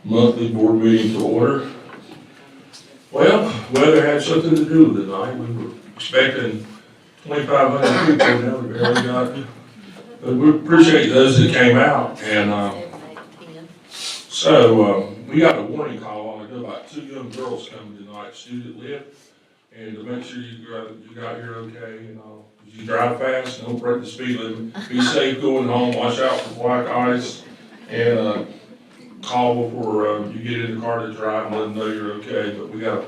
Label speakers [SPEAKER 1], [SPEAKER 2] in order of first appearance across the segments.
[SPEAKER 1] monthly board meeting to order. Well, weather had something to do with it tonight. We were expecting 2,500 people, now we barely got. But we appreciate those that came out, and we got a warning call on it about 2 young girls coming tonight, student lift, and to make sure you got here okay, you drive fast, don't break the speed limit, be safe going home, watch out for black ice, and call before you get in the car to drive and let them know you're okay. But we got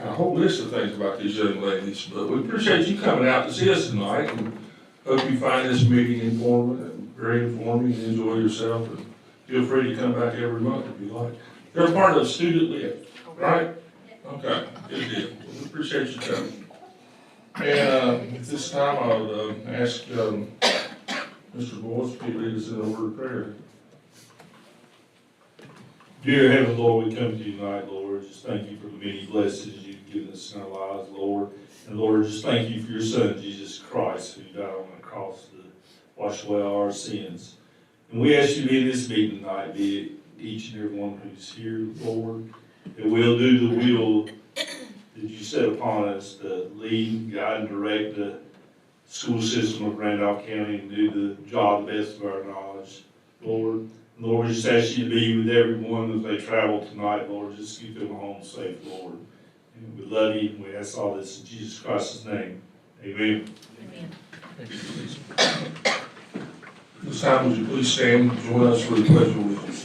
[SPEAKER 1] a whole list of things about these young ladies, but we appreciate you coming out to see us tonight, and hope you find this meeting informative and very informative and enjoy yourself. And feel free to come back every month if you like. They're part of Student Lift, right? Okay, good deal. Well, we appreciate you coming. And at this time, I'll ask Mr. Boyce to lead us in a word of prayer.
[SPEAKER 2] Dear Heavenly Lord, we come to you tonight, Lord. Just thank you for the many blessings you've given us in our lives, Lord. And Lord, just thank you for your Son, Jesus Christ, who died on the cross to wash away all our sins. And we ask you to be in this meeting tonight, be it each and every one who's here, Lord, that we'll do the will that you set upon us to lead, guide, and direct the school system of Randolph County and do the job the best of our knowledge, Lord. Lord, we just ask you to be with everyone as they travel tonight, Lord. Just keep them home safe, Lord. And we love you, and we ask all this in Jesus Christ's name. Amen.
[SPEAKER 3] Amen.
[SPEAKER 1] This time, would you please stand and join us for the Pledge of Allegiance?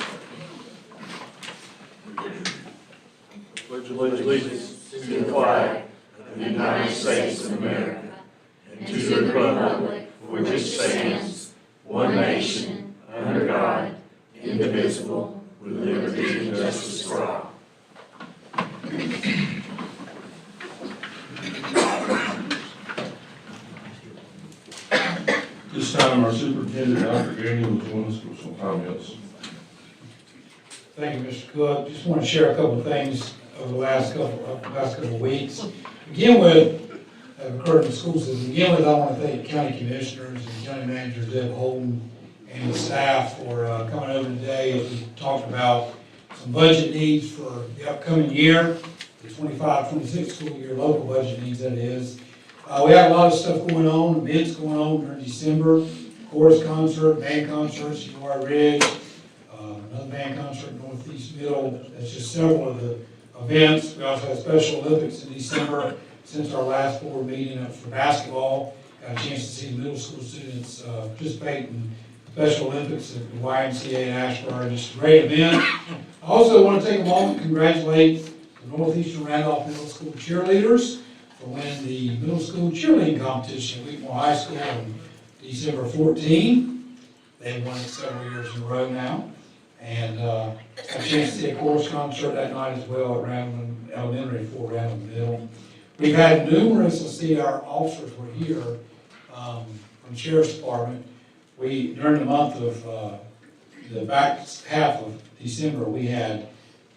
[SPEAKER 4] Pledge allegiance to the flag of the United States of America and to the republic for which it stands, one nation, under God, indivisible, with liberty and justice for all.
[SPEAKER 1] This time, our superintendent, Dr. Gainey, will join us for some comments.
[SPEAKER 5] Thank you, Mr. Cook. Just want to share a couple of things over the last couple of weeks. Begin with, have occurred in the school system. Begin with, I want to thank county commissioners and county manager Deb Holden and the staff for coming over today as we talked about some budget needs for the upcoming year, the 25-26 school year, local budget needs that is. We have a lot of stuff going on, events going on during December, chorus concert, band concerts, UR Ridge, another band concert in Northeast Middle. That's just several of the events. We also have Special Olympics in December. Since our last board meeting for basketball, got a chance to see the middle school students participate in Special Olympics at the YMCA in Ashburn. Just a great event. I also want to take a moment to congratulate the Northeastern Randolph Middle School cheerleaders for winning the middle school cheerleading competition at Wheatmore High School on December 14. They've won it several years in a row now. And had a chance to see a chorus concert that night as well at Randall Elementary for Randall Middle. We've had numerous, let's see, our officers were here from the Sheriff's Department. During the month of the back half of December, we had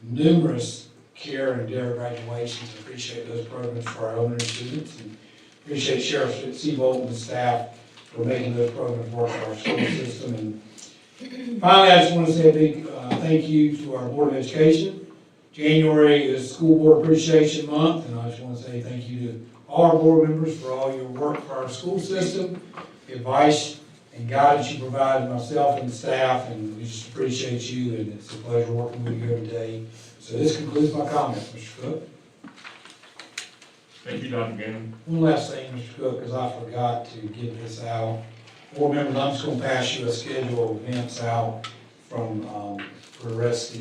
[SPEAKER 5] numerous care and dare graduations. Appreciate those programs for our elementary students, and appreciate Sheriff Seabolt and the staff for making those programs work for our school system. And finally, I just want to say a big thank you to our Board of Education. January is School Board Appreciation Month, and I just want to say thank you to all our board members for all your work for our school system, the advice and guidance you provide to myself and the staff, and we just appreciate you, and it's a pleasure working with you every day. So this concludes my comments, Mr. Cook.
[SPEAKER 1] Thank you, Dr. Gainey.
[SPEAKER 5] One last thing, Mr. Cook, because I forgot to get this out. Board members, I'm just going to pass you a schedule of events out from for the rest of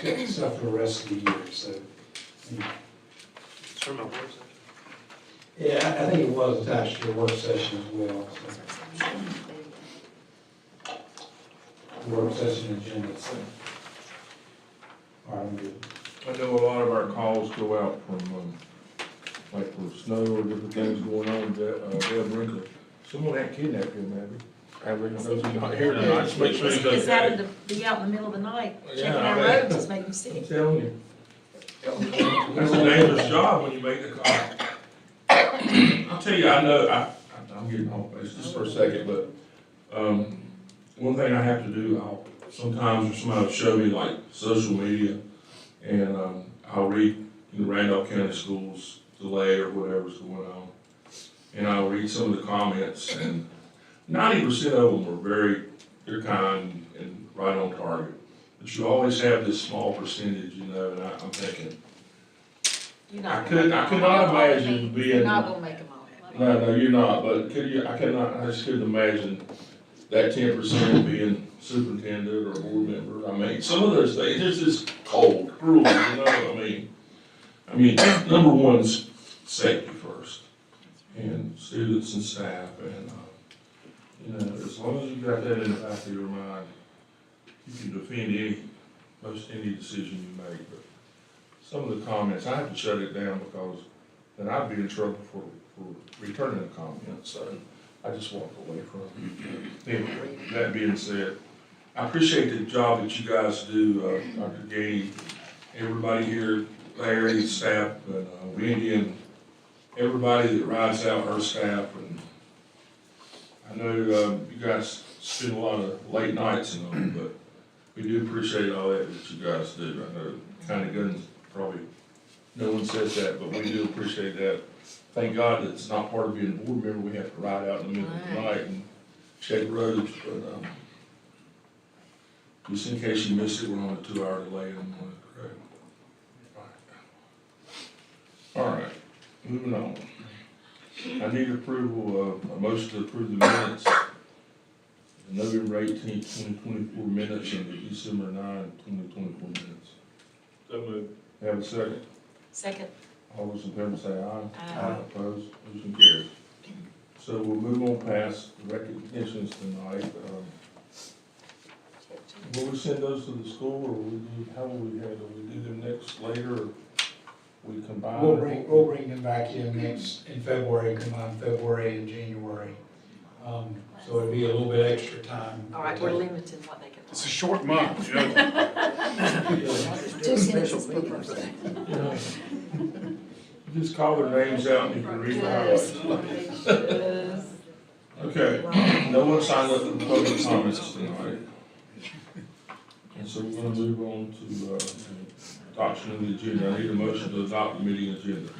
[SPEAKER 5] the stuff for the rest of the year. So,
[SPEAKER 4] It's from a work session.
[SPEAKER 5] yeah, I think it was attached to your work session as well. So. Work session agenda. So. All right, I'm good.
[SPEAKER 1] I know a lot of our calls go out from, like for snow or different things going on, Deb Rinker. Someone had kidnapped him, maybe. I knows he's not here tonight, just make sure he's okay.
[SPEAKER 3] It's happened to be out in the middle of the night, checking our roads, it's making me
[SPEAKER 1] I'm
[SPEAKER 3] sick.
[SPEAKER 1] telling you. That's a dangerous job when you make the call. I'll tell you, I know, I'm getting off base just for a second, but, one thing I have to do, sometimes somebody will show me like social media, and I'll read Randolph County Schools delay or whatever's going on, and I'll read some of the comments, and 90% of them are they're kind and right on target. But you always have this small percentage, and I'm thinking,
[SPEAKER 3] You're
[SPEAKER 1] I
[SPEAKER 3] not
[SPEAKER 1] could
[SPEAKER 3] gonna make them
[SPEAKER 1] not
[SPEAKER 3] all.
[SPEAKER 1] imagine being.
[SPEAKER 3] You're not gonna make them all happy.
[SPEAKER 1] No, you're not, but I just couldn't imagine that 10% being superintendent or board member. I mean, some of those things, it's just cold, cruel, I mean, number one's safety first, and students and staff, and, as long as you got that in the back of your mind, you can defend most any decision you make, but some of the comments, I have to shut it down because then I'd be in trouble for returning a comment, so I just walked away from it. Anyway, that being said, I appreciate the job that you guys do, Dr. Gady, everybody here, Larry, staff, and Wendy, and everybody that rides out, her staff, and I know you guys spend a lot of late nights and all, but we do appreciate all that you guys do. I know county guns probably, no one says that, but we do appreciate that. Thank God that it's not part of being a board member, we have to ride out in the middle of the night and check roads, but, just in case you missed it, we're on a 2-hour delay in the morning, correct? All right, moving on. I need approval of, a motion to approve the minutes, the November 18th, 2024 minutes, and the December 9th, 2024 minutes.
[SPEAKER 2] So moved.
[SPEAKER 1] Have a second?
[SPEAKER 3] Second.
[SPEAKER 1] All those in favor say aye.
[SPEAKER 3] Aye.
[SPEAKER 1] Opposed, motion carries. So we'll move on past the recognitions tonight. Will we send those to the school, or how will we handle? We do them later, or we combine?
[SPEAKER 5] We'll bring them back in in February, combine February and January. So it'll be a little bit extra time.
[SPEAKER 3] All right, we're limiting what they can.
[SPEAKER 4] It's a short month, you know.
[SPEAKER 3] 2 sentences per person.
[SPEAKER 1] Just call their names out and you can read the highlights. Okay, no one signed up for the public comments tonight. And so we're gonna move on to adoption of the agenda. I need a motion to adopt the meeting agenda.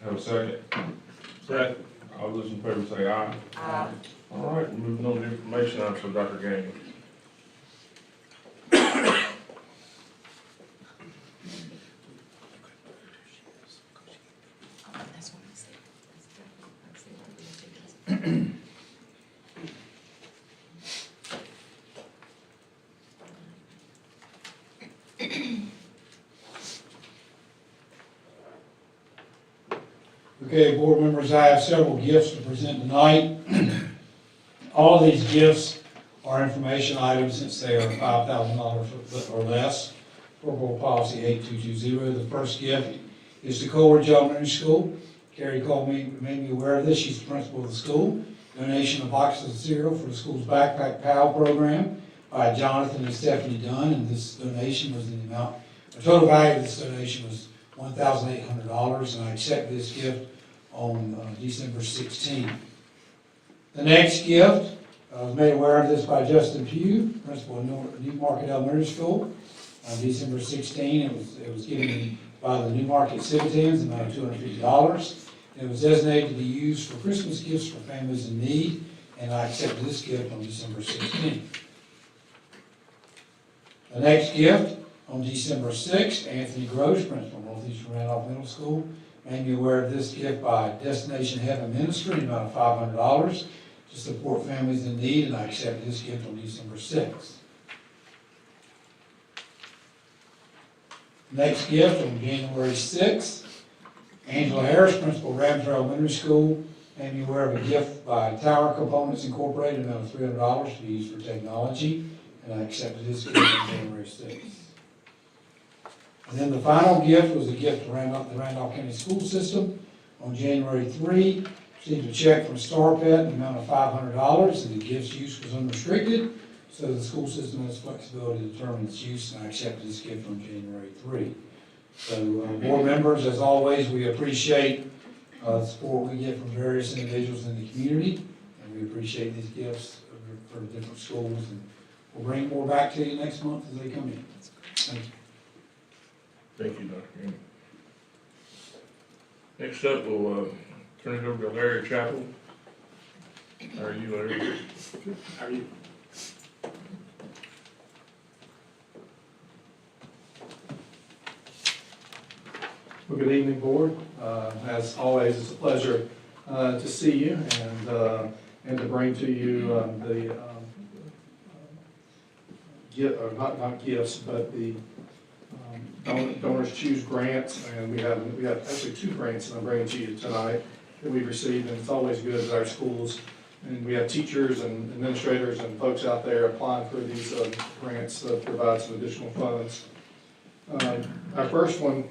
[SPEAKER 1] Have a second? Second. All those in favor say aye.
[SPEAKER 3] Aye.
[SPEAKER 1] All right, we're moving on to information items for Dr. Gaines.
[SPEAKER 3] That's what I said.
[SPEAKER 5] Okay, board members, I have several gifts to present tonight. All of these gifts are information items since they are $5,000 or less for board policy 8220. The first gift is to Coleridge Elementary School. Carrie Cole made me aware of this. She's the principal of the school. Donation of boxes of cereal for the school's Backpack Pal program by Jonathan and Stephanie Dunn, and this donation was in the amount, the total value of this donation was $1,800, and I accept this gift on December 16th. The next gift, I was made aware of this by Justin Pugh, principal of Newmarket Elementary School. On December 16th, it was given by the Newmarket Civitans, the amount of $250. It was designated to be used for Christmas gifts for families in need, and I accepted this gift on December 16th. The next gift, on December 6th, Anthony Gross, principal of Northeastern Randolph Middle School, made me aware of this gift by Destination Heaven Ministry, in the amount of $500 to support families in need, and I accepted this gift on December 6th. Next gift, on January 6th, Angela Harris, principal of Ramsey Elementary School, made me aware of a gift by Tower Components Incorporated, in the amount of $300 to be used for technology, and I accepted this gift on January 6th. And then the final gift was a gift to the Randolph County School System. On January 3, received a check from Star Pet in the amount of $500, and the gift's use was unrestricted, so the school system has flexibility to determine its use, and I accepted this gift on January 3. So, board members, as always, we appreciate the support we get from various individuals in the community, and we appreciate these gifts for the different schools and We'll bring more back to you next month as they come in. Thank you.
[SPEAKER 1] Thank you, Dr. Green. Next up, we'll turn it over to Larry Chapel. How are you, Larry?
[SPEAKER 6] How are you? Well, good evening, Board. As always, it's a pleasure to see you and to bring to you the or not gifts, but the Donors Choose grants, and we have actually 2 grants that I'm bringing to you tonight that we've received, and it's always good at our schools. And we have teachers and administrators and folks out there applying for these grants that provide some additional funds. Our first one,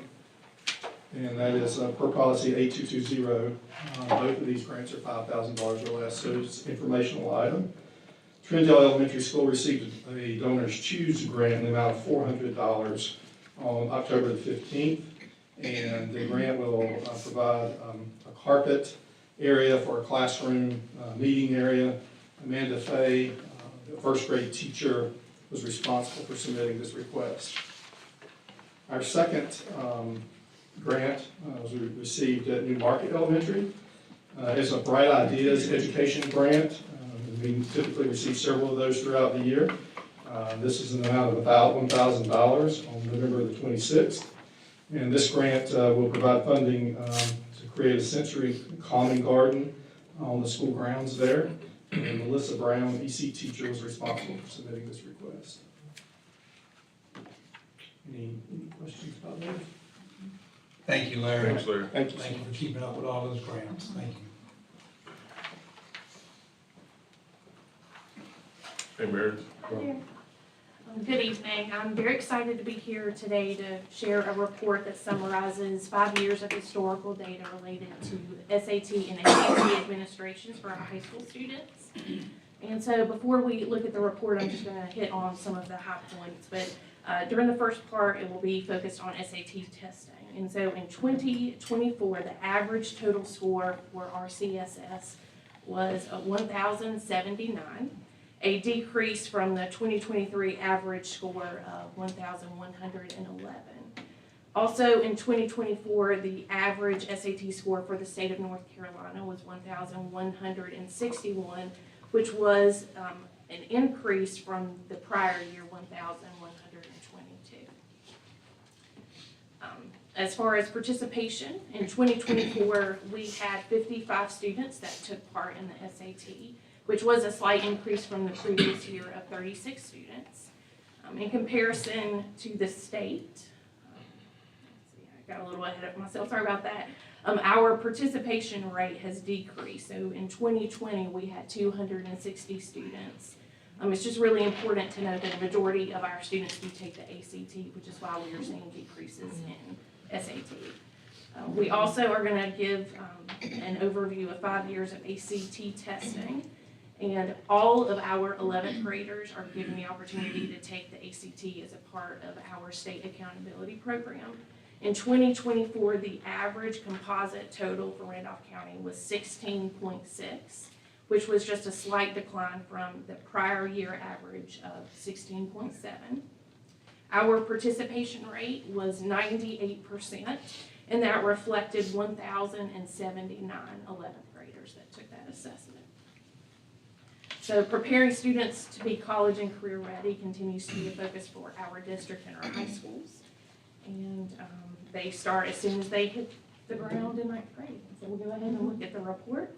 [SPEAKER 6] and that is per policy 8220. Both of these grants are $5,000 or less, so it's an informational item. Trindale Elementary School received a Donors Choose grant in the amount of $400 on October the 15th, and the grant will provide a carpet area for a classroom meeting area. Amanda Fay, the first grade teacher, was responsible for submitting this request. Our second grant was received at New Market Elementary. It's a Bright Ideas Education Grant. We typically receive several of those throughout the year. This is an amount of about $1,000 on November the 26th. And this grant will provide funding to create a sensory calming garden on the school grounds there. And Melissa Brown, EC teacher, was responsible for submitting this request. Any questions about those?
[SPEAKER 5] Thank you, Larry.
[SPEAKER 1] Thanks, Larry.
[SPEAKER 6] Thank you.
[SPEAKER 5] Thank you for keeping up with all those grants. Thank you.
[SPEAKER 1] Hey, Meredith.
[SPEAKER 7] Good evening. I'm very excited to be here today to share a report that summarizes 5 years of historical data related to SAT and ACT administrations for our high school students. And so before we look at the report, I'm just going to hit on some of the high points. But during the first part, it will be focused on SAT testing. And so in 2024, the average total score for RCSS was 1,079. A decrease from the 2023 average score of 1,111. Also in 2024, the average SAT score for the state of North Carolina was 1,161, which was an increase from the prior year, 1,122. As far as participation, in 2024, we had 55 students that took part in the SAT, which was a slight increase from the previous year of 36 students. In comparison to the state, I got a little ahead of myself, sorry about that. Our participation rate has decreased. So in 2020, we had 260 students. It's just really important to note that the majority of our students do take the ACT, which is why we are seeing decreases in SAT. We also are going to give an overview of 5 years of ACT testing. And all of our 11th graders are given the opportunity to take the ACT as a part of our state accountability program. In 2024, the average composite total for Randolph County was 16.6, which was just a slight decline from the prior year average of 16.7. Our participation rate was 98%, and that reflected 1,079 11th graders that took that assessment. So preparing students to be college and career ready continues to be a focus for our district and our high schools. And they start as soon as they hit the ground in 9th grade. So we'll go ahead and look at the report.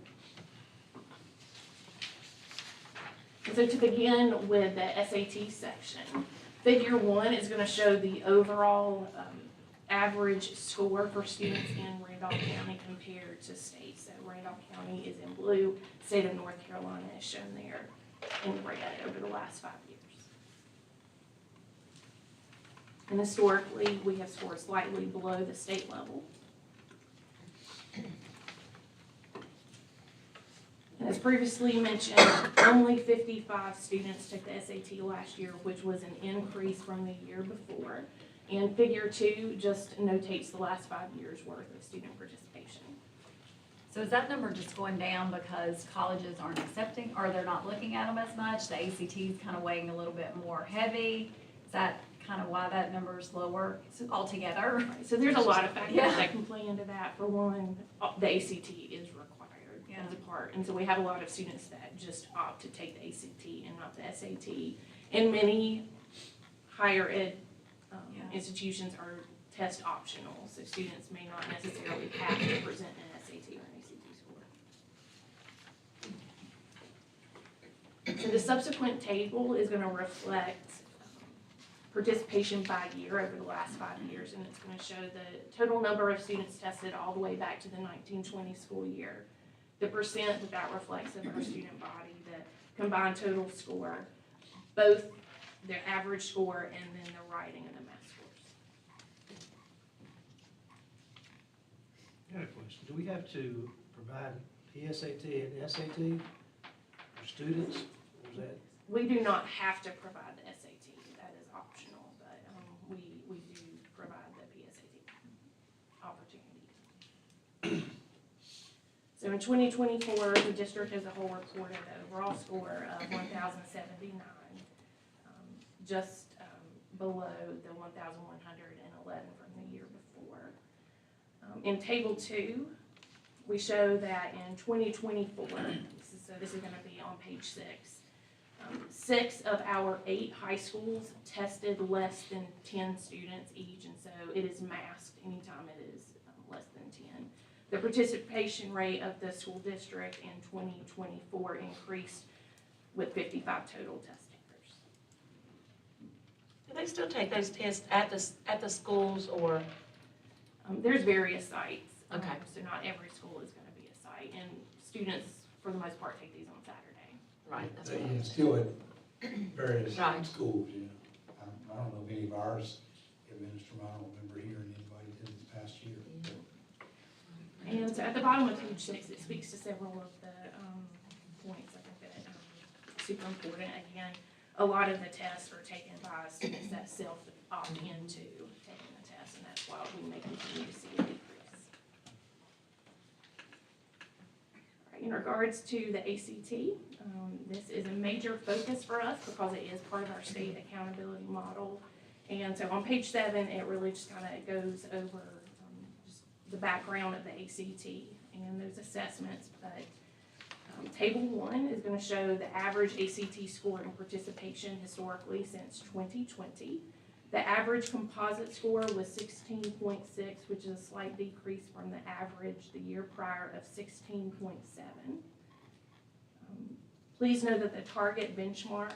[SPEAKER 7] And so to begin with the SAT section, figure 1 is going to show the overall average score for students in Randolph County compared to state. So Randolph County is in blue, state of North Carolina is shown there in red over the last 5 years. And historically, we have scored slightly below the state level. And as previously mentioned, only 55 students took the SAT last year, which was an increase from the year before. And figure 2 just notates the last 5 years worth of student participation.
[SPEAKER 8] So is that number just going down because colleges aren't accepting, or they're not looking at them as much? The ACT is kind of weighing a little bit more heavy? Is that kind of why that number is lower altogether?
[SPEAKER 7] Right, so there's a lot of factors
[SPEAKER 8] Yeah.
[SPEAKER 7] that can play into that. For one, the ACT is required as a part, and so we have a lot of students that just opt to take the ACT and not the SAT. And many higher ed institutions are test optional, so students may not necessarily have to present an SAT or an ACT score. So the subsequent table is going to reflect participation by year over the last 5 years, and it's going to show the total number of students tested all the way back to the 1920 school year, the percent that reflects of our student body, the combined total score, both the average score and then the writing and the math scores.
[SPEAKER 9] I got a question. Do we have to provide PSAT and SAT for students? Or is that,
[SPEAKER 7] We do not have to provide the SAT, that is optional, but we do provide the PSAT opportunity. So in 2024, the district as a whole reported an overall score of 1,079, just below the 1,111 from the year before. In Table 2, we show that in 2024, this is going to be on page 6, 6 of our 8 high schools tested less than 10 students each, and so it is masked anytime it is less than 10. The participation rate of the school district in 2024 increased with 55 total test takers.
[SPEAKER 3] Do they still take those tests at the schools or?
[SPEAKER 7] There's various sites.
[SPEAKER 3] Okay.
[SPEAKER 7] So not every school is going to be a site, and students, for the most part, take these on Saturday.
[SPEAKER 3] Right, that's what
[SPEAKER 5] Yeah,
[SPEAKER 3] I'm
[SPEAKER 5] still at various
[SPEAKER 3] Right.
[SPEAKER 5] schools, yeah. I don't know if any of ours administer them. I don't remember hearing anybody did this past year.
[SPEAKER 7] And so at the bottom of page 6, it speaks to several of the points I think that are super important. Again, a lot of the tests are taken by students that self-opt into taking the test, and that's why we may continue to see a decrease. All right, in regards to the ACT, this is a major focus for us because it is part of our state accountability model. And so on page 7, it really just kind of goes over just the background of the ACT and those assessments. But Table 1 is going to show the average ACT score and participation historically since 2020. The average composite score was 16.6, which is a slight decrease from the average the year prior of 16.7. Please know that the target benchmark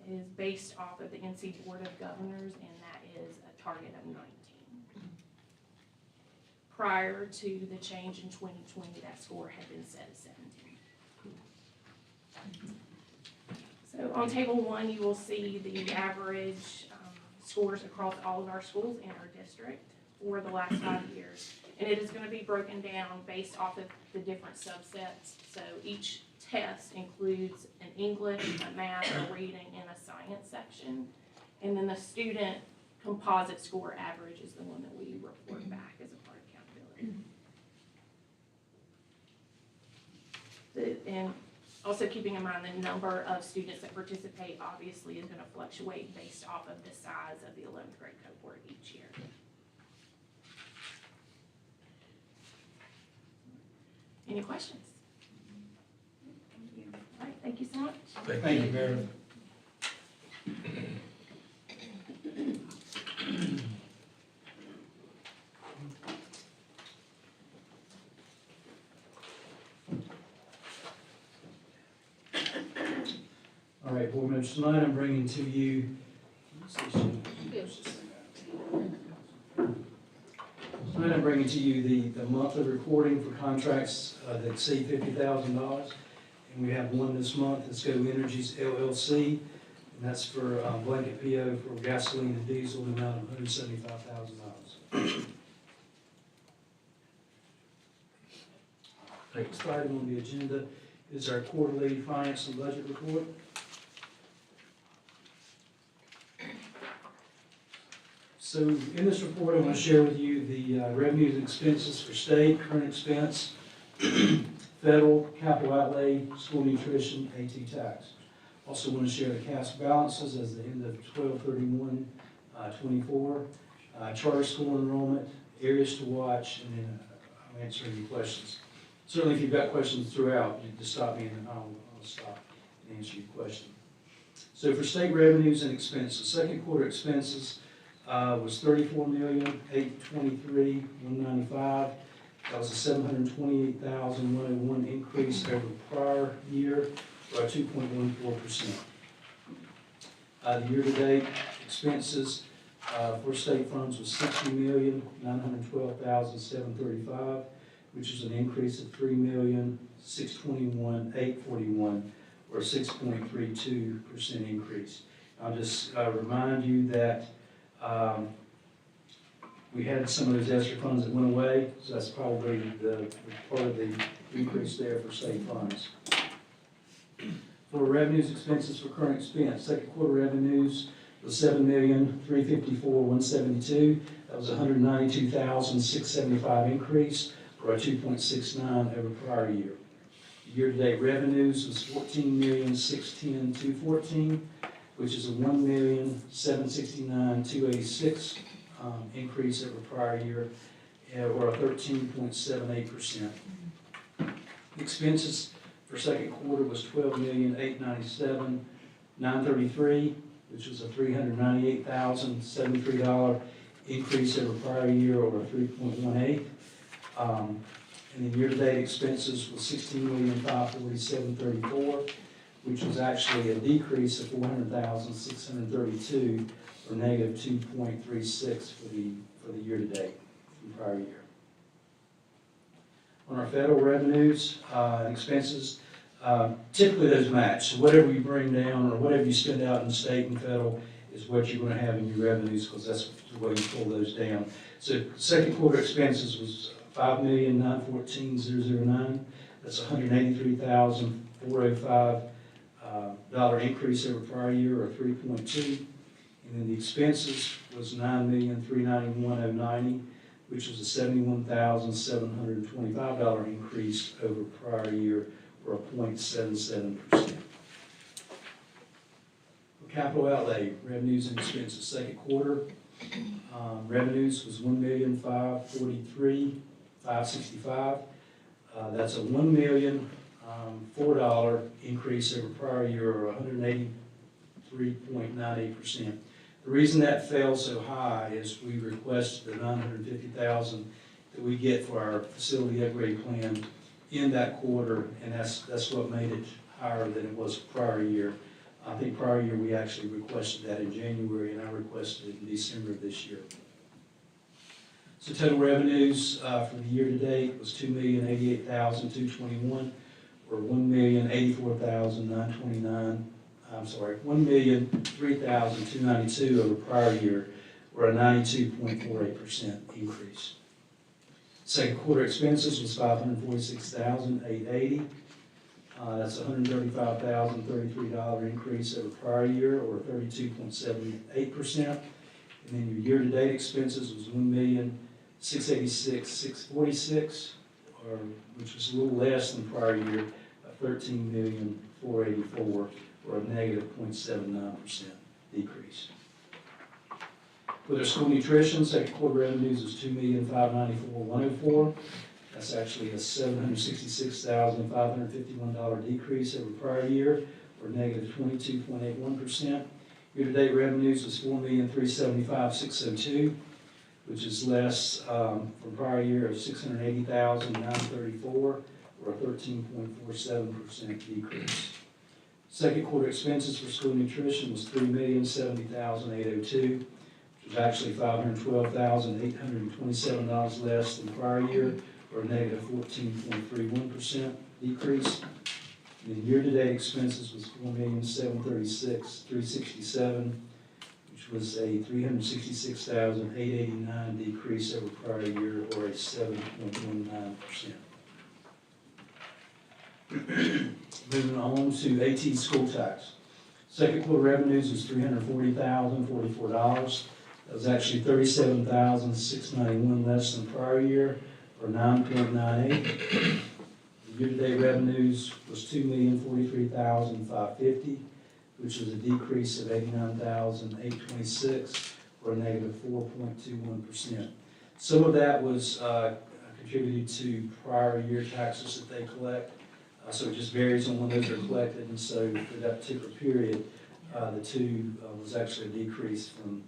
[SPEAKER 7] is based off of the NC Board of Governors, and that is a target of 19. Prior to the change in 2020, that score had been set at 17. So on Table 1, you will see the average scores across all of our schools in our district for the last 5 years. And it is going to be broken down based off of the different subsets. So each test includes an English, a math, a reading, and a science section. And then the student composite score average is the one that we report back as a part of accountability. And also keeping in mind the number of students that participate obviously is going to fluctuate based off of the size of the 11th grade cohort each year. Any questions? All right, thank you so much.
[SPEAKER 5] Thank you, Meredith. All right, board members, tonight I'm bringing to you, the monthly reporting for contracts that exceed $50,000. And we have one this month, it's Go Energy's LLC, and that's for blanket PO for gasoline and diesel in the amount of $175,000. Next item on the agenda is our quarterly finance and budget report. So in this report, I want to share with you the revenues and expenses for state, current expense,
[SPEAKER 9] Federal capital outlay, school nutrition, AT tax. Also want to share the cash balances as the end of 12/31/24, charter school enrollment, areas to watch, and then I'll answer any questions. Certainly, if you've got questions throughout, you just stop me and I'll stop and answer your question. So for state revenues and expenses, second quarter expenses was $34,823,195. That was a $728,101 increase over the prior year, or 2.14%. The year-to-date expenses for state funds was $60,912,735, which is an increase of $3,621,841, or a 6.32% increase. I'll just remind you that we had some of those extra funds that went away, so that's probably the part of the increase there for state funds. For revenues, expenses for current expense, second quarter revenues was $7,354,172. That was a $192,675 increase, or a 2.69 over prior year. Year-to-date revenues was $14,610,214, which is a $1,769,286 increase over prior year, or a 13.78%. Expenses for second quarter was $12,897,933, which was a $398,073 increase over prior year, or a 3.18. And then year-to-date expenses was $16,547,034, which was actually a decrease of $400,632, or negative 2.36 for the year-to-date from prior year. On our federal revenues and expenses, typically those match. So whatever you bring down or whatever you spend out in state and federal is what you're going to have in your revenues, because that's the way you pull those down. So second quarter expenses was $5,914,009. That's a $183,405 increase over prior year, or 3.2. And then the expenses was $9,391,090, which was a $71,725 increase over prior year, or a 0.77%. For capital outlay, revenues and expenses, second quarter, revenues was $1,543,565. That's a $1,004 increase over prior year, or 183.98%. The reason that fell so high is we requested the $950,000 that we get for our facility upgrade plan in that quarter, and that's what made it higher than it was prior year. I think prior year we actually requested that in January, and I requested it in December of this year. So total revenues for the year to date was $2,088,221, or $1,084,929. I'm sorry, $1,003,292 over prior year, or a 92.48% increase. Second quarter expenses was $546,880. That's a $135,033 increase over prior year, or 32.78%. And then your year-to-date expenses was $1,686,646, which was a little less than prior year, $13,484,000, or a negative 0.79% decrease. With our school nutrition, second quarter revenues was $2,594,104. That's actually a $766,551 decrease over prior year, or negative 22.81%. Year-to-date revenues was $4,375,602, which is less from prior year of $680,934, or a 13.47% decrease. Second quarter expenses for school nutrition was $3,070,802, which was actually $512,827 less than prior year, or a negative 14.31% decrease. And then year-to-date expenses was $4,736,367, which was a $366,889 decrease over prior year, or a 7.19%. Moving on to AT school tax. Second quarter revenues was $340,044. That was actually $37,691 less than prior year, or 9.98. Year-to-date revenues was $2,043,550, which was a decrease of $89,826, or a negative 4.21%. Some of that was contributed to prior year taxes that they collect, so it just varies on when those are collected, and so for that particular period, the two was actually a decrease from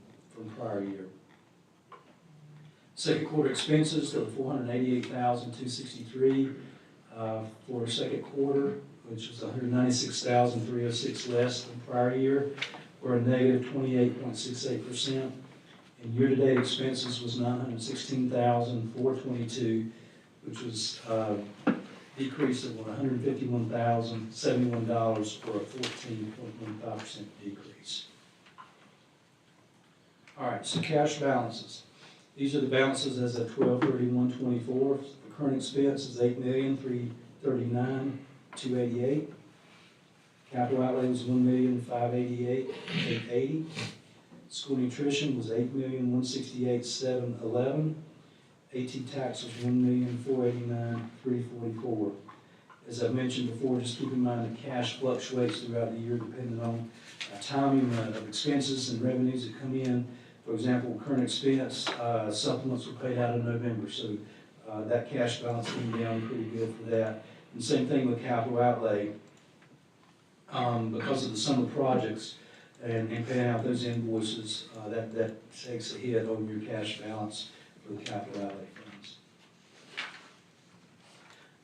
[SPEAKER 9] prior year. Second quarter expenses, there were $488,263 for the second quarter, which was $196,306 less than prior year, or a negative 28.68%. And year-to-date expenses was $916,422, which was a decrease of $151,071, or a 14.15% decrease. All right, so cash balances. These are the balances as of 12/31/24. The current expense is $8,339,288. Capital outlay was $1,588,880. School nutrition was $8,168,711. AT tax was $1,489,344. As I mentioned before, just keep in mind that cash fluctuates throughout the year depending on timing of expenses and revenues that come in. For example, current expense supplements were paid out in November, so that cash balance came down pretty good for that. And same thing with capital outlay. Because of the summer projects and paying out those invoices, that takes a hit on your cash balance for the capital outlay funds.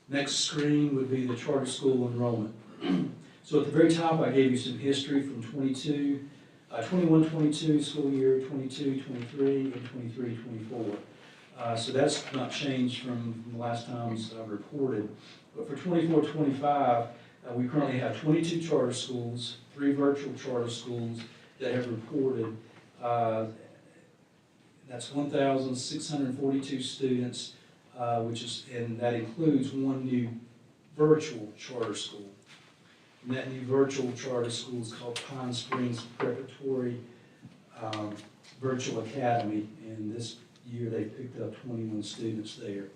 [SPEAKER 9] Next screen would be the charter school enrollment. So at the very top, I gave you some history from 21-22 school year, 22-23, and 23-24. So that's not changed from the last times I've reported. But for 24-25, we currently have 22 charter schools, 3 virtual charter schools that have reported. That's 1,642 students, and that includes 1 new virtual charter school. And that new virtual charter school is called Pine Springs Preparatory Virtual Academy, and this year they picked up 21 students there.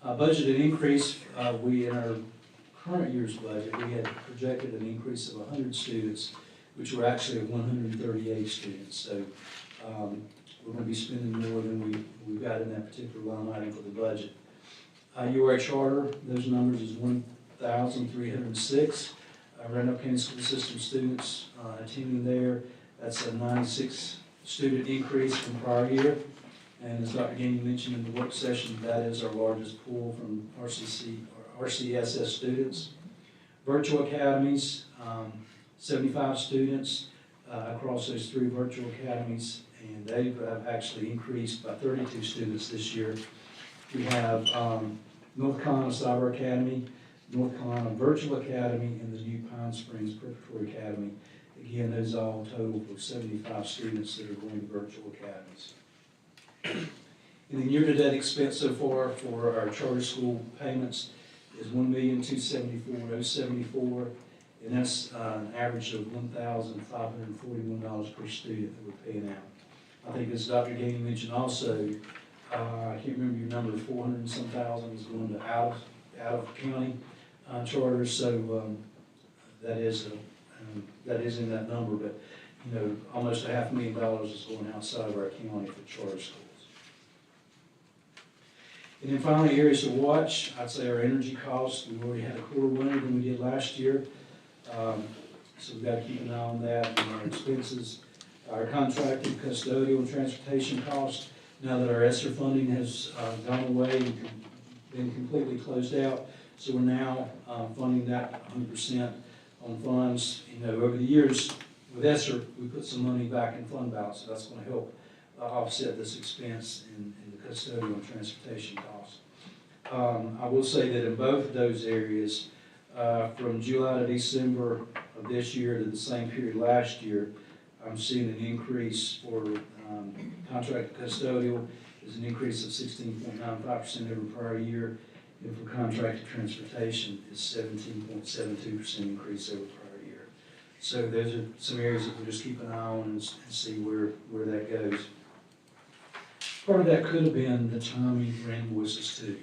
[SPEAKER 9] Budgeted increase, in our current year's budget, we had projected an increase of 100 students, which were actually 138 students. So we're going to be spending more than we've got in that particular line item for the budget. UR charter, those numbers is 1,306. Randolph County School System students attending there. That's a 96 student increase from prior year. And as Dr. Gainey mentioned in the work session, that is our largest pool from RCSS students. Virtual academies, 75 students across those 3 virtual academies, and they have actually increased by 32 students this year. We have North Carolina Cyber Academy, North Carolina Virtual Academy, and the new Pine Springs Preparatory Academy. Again, those all total for 75 students that are going to virtual academies. And the year-to-date expense so far for our charter school payments is $1,274,074, and that's an average of $1,541 per student that we're paying out. I think as Dr. Gainey mentioned also, I can't remember your number, 400 and some thousand is going to out of county charters, so that is in that number, but almost $500,000 is going outside of our county for charter schools. And then finally, areas to watch, I'd say our energy costs. We've already had a quarter winter than we did last year, so we've got to keep an eye on that. And our expenses, our contracted, custodial, and transportation costs. Now that our ESSER funding has gone away and been completely closed out, so we're now funding that 100% on funds. Over the years with ESSER, we put some money back in fund balance, so that's going to help offset this expense in the custodial and transportation costs. I will say that in both of those areas, from July to December of this year to the same period last year, I'm seeing an increase for contracted custodial is an increase of 16.95% over prior year, and for contracted transportation is 17.72% increase over prior year. So those are some areas that we'll just keep an eye on and see where that goes. Part of that could have been the timing for invoices too.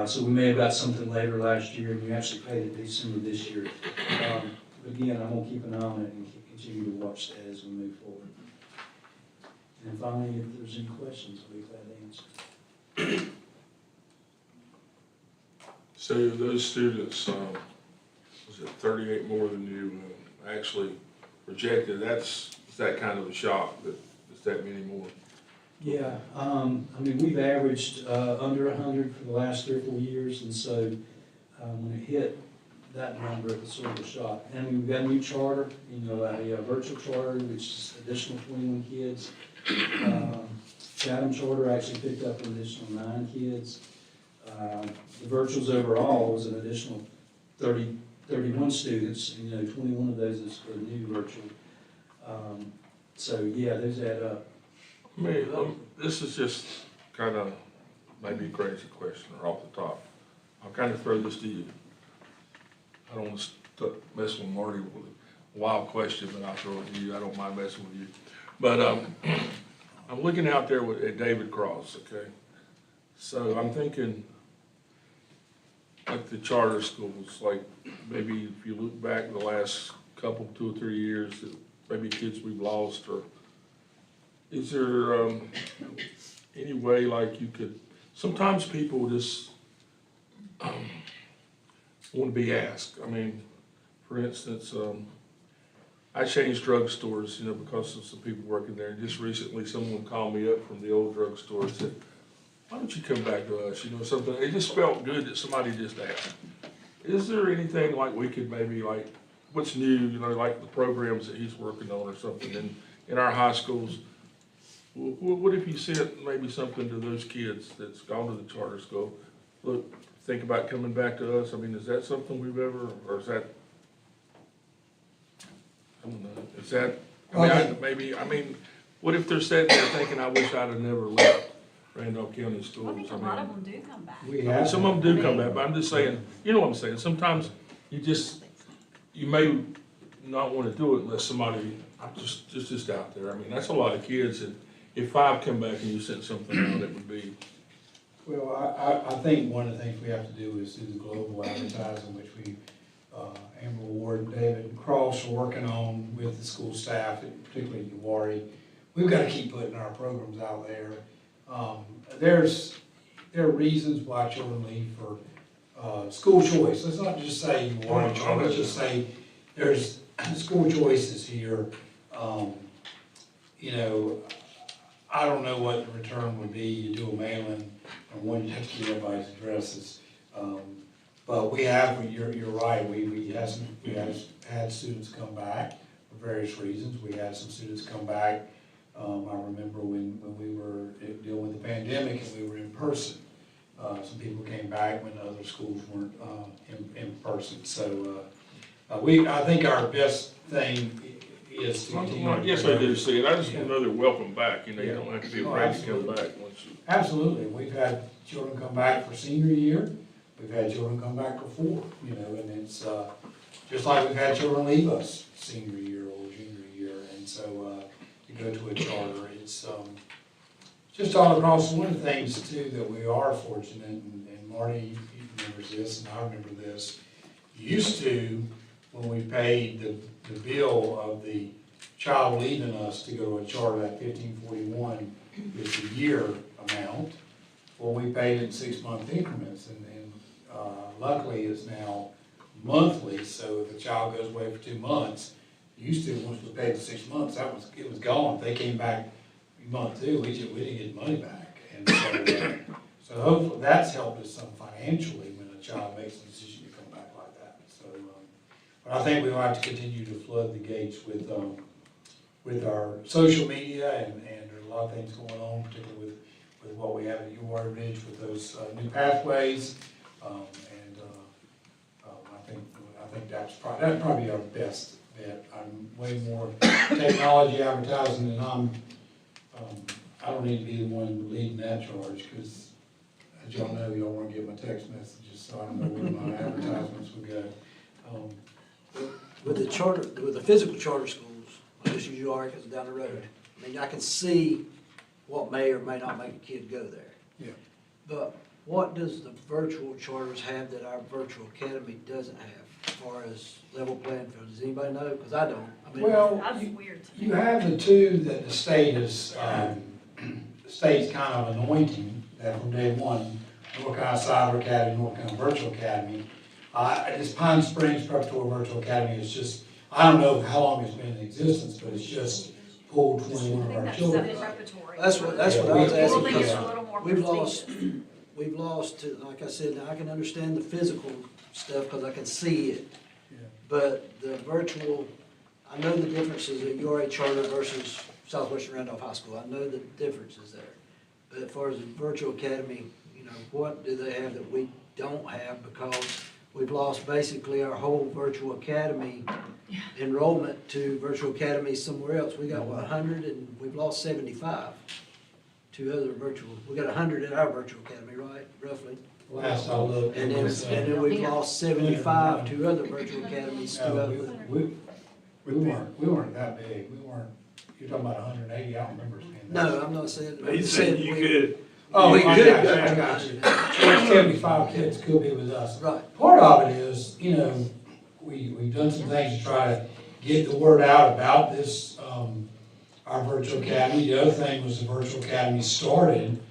[SPEAKER 9] So we may have got something later last year, and we actually paid it December this year. But again, I'm gonna keep an eye on it and continue to watch that as we move forward. And finally, if there's any questions, I'll be glad to answer.
[SPEAKER 1] So those students, was it 38 more than you actually projected? Is that kind of a shock that it's that many more?
[SPEAKER 9] Yeah, I mean, we've averaged under 100 for the last 3 or 4 years, and so when it hit that number, it was sort of a shock. And we've got a new charter, you know, a virtual charter, which is additional 21 kids. Chatham charter actually picked up an additional 9 kids. The virtuals overall was an additional 31 students, and, you know, 21 of those is for the new virtual. So, yeah, those add up.
[SPEAKER 1] I mean, this is just kind of maybe a crazy question or off the top. I'll kind of throw this to you. I don't want to start messing with Marty with a wild question, but I'll throw it to you. I don't mind messing with you. But I'm looking out there at David Cross, okay? So I'm thinking, like the charter schools, like maybe if you look back the last couple, 2 or 3 years, maybe kids we've lost, or is there any way like you could, sometimes people just want to be asked. I mean, for instance, I changed drugstores, you know, because of some people working there. And just recently, someone called me up from the old drugstore and said, why don't you come back to us? You know, something, it just felt good that somebody just asked. Is there anything like we could maybe like, what's new, you know, like the programs that he's working on or something in our high schools? What if you sent maybe something to those kids that's gone to the charter school? Look, think about coming back to us. I mean, is that something we've ever, or is that, I don't know, is that, I mean, what if they're sitting there thinking, I wish I'd have never left Randolph County Schools?
[SPEAKER 8] I think a lot of them do come back.
[SPEAKER 9] We
[SPEAKER 1] I mean,
[SPEAKER 9] have.
[SPEAKER 1] some of them do come back, but I'm just saying, you know what I'm saying? Sometimes you may not want to do it unless somebody, just out there. I mean, that's a lot of kids, and if 5 come back and you sent something out, it would be.
[SPEAKER 5] Well, I think one of the things we have to do is do the global advertising, which we, Amber Ward and David Cross are working on with the school staff, and particularly Uwari. We've got to keep putting our programs out there. There are reasons why children leave for school choice. Let's not just say Uwari choice, let's just say there's school choices here. You know, I don't know what the return would be. You do a mail-in, and one, you have to get everybody's addresses. But we have, you're right, we have had students come back for various reasons. We had some students come back. I remember when we were dealing with the pandemic and we were in person. Some people came back when other schools weren't in person. So I think our best thing is to continue.
[SPEAKER 1] Yes, I do see it. I just want to know they're welcome back. You know, you don't have to be afraid to come back once you.
[SPEAKER 5] Absolutely. We've had children come back for senior year. We've had children come back before, you know, and it's just like we've had children leave us senior year or junior year. And so to go to a charter, it's just all across. One of the things too that we are fortunate, and Marty remembers this, and I remember this, used to, when we paid the bill of the child leaving us to go to a charter at 1541, it's a year amount. Well, we paid in 6-month increments, and luckily it's now monthly. So if a child goes away for 2 months, used to, once we paid the 6 months, it was gone. If they came back month 2, we didn't get the money back. And so hopefully that's helped us some financially when a child makes a decision to come back like that. So, but I think we like to continue to flood the gates with our social media, and there's a lot of things going on, particularly with what we have at Uwari Ridge with those new pathways. I think that'd probably be our best bet. I'm way more technology advertising than I don't need to be the one leading that charge, because as y'all know, y'all want to get my text messages, so I don't know where my advertisements would go.
[SPEAKER 10] With the physical charter schools, just use UR because it's down the road. I mean, I can see what may or may not make a kid go there.
[SPEAKER 5] Yeah.
[SPEAKER 10] But what does the virtual charters have that our virtual academy doesn't have as far as level playing field? Does anybody know? Because I don't. I mean,
[SPEAKER 5] Well,
[SPEAKER 8] That's weird to me.
[SPEAKER 5] you have the two that the state is, the state's kind of anointing, that from day one, North Carolina Cyber Academy, North Carolina Virtual Academy. This Pine Springs Preparatory Virtual Academy is just, I don't know how long it's been in existence, but it's just pulled 21
[SPEAKER 8] I
[SPEAKER 5] of
[SPEAKER 8] think
[SPEAKER 5] our
[SPEAKER 8] that's
[SPEAKER 5] children.
[SPEAKER 8] preparatory.
[SPEAKER 10] that's what I was
[SPEAKER 8] Well, at
[SPEAKER 10] asking.
[SPEAKER 8] least
[SPEAKER 10] because
[SPEAKER 8] a little more
[SPEAKER 10] We've lost,
[SPEAKER 8] prestigious.
[SPEAKER 10] we've lost, like I said, now I can understand the physical stuff because I can see it.
[SPEAKER 5] Yeah.
[SPEAKER 10] But the virtual, I know the differences at URA charter versus Southwestern Randolph High School. I know the differences there. But as far as the virtual academy, you know, what do they have that we don't have? Because we've lost basically our whole virtual academy enrollment to virtual academy somewhere else. We got, what, 100, and we've lost 75 to other virtual. We got 100 at our virtual academy, right, roughly?
[SPEAKER 5] Last I looked, it
[SPEAKER 10] And then,
[SPEAKER 5] was,
[SPEAKER 10] and then we've lost 75 to other virtual academies throughout the.
[SPEAKER 5] we weren't that big, we weren't, you're talking about 180, I don't remember us being that.
[SPEAKER 10] No, I'm not saying. I'm
[SPEAKER 4] He
[SPEAKER 10] just
[SPEAKER 4] said
[SPEAKER 10] saying
[SPEAKER 4] you
[SPEAKER 10] we-
[SPEAKER 4] could.
[SPEAKER 5] Oh,
[SPEAKER 10] we
[SPEAKER 5] I
[SPEAKER 10] could
[SPEAKER 5] got you,
[SPEAKER 10] go
[SPEAKER 5] I
[SPEAKER 10] to
[SPEAKER 5] got you.
[SPEAKER 10] 100.
[SPEAKER 5] 75 kids could be with us.
[SPEAKER 10] Right.
[SPEAKER 5] Part of it is, you know, we've done some things to try to get the word out about this, our virtual academy. The other thing was the virtual academy started,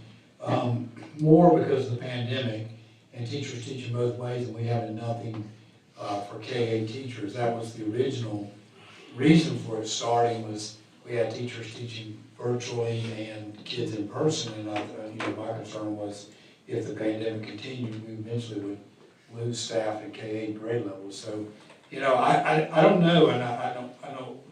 [SPEAKER 5] more because of the pandemic and teachers teaching both ways, and we having nothing, for K-8 teachers. That was the original reason for it starting, was we had teachers teaching virtually and kids in person, and you know, my concern was if the pandemic continued, we eventually would lose staff at K-8 grade levels. So, you know, I don't know, and I don't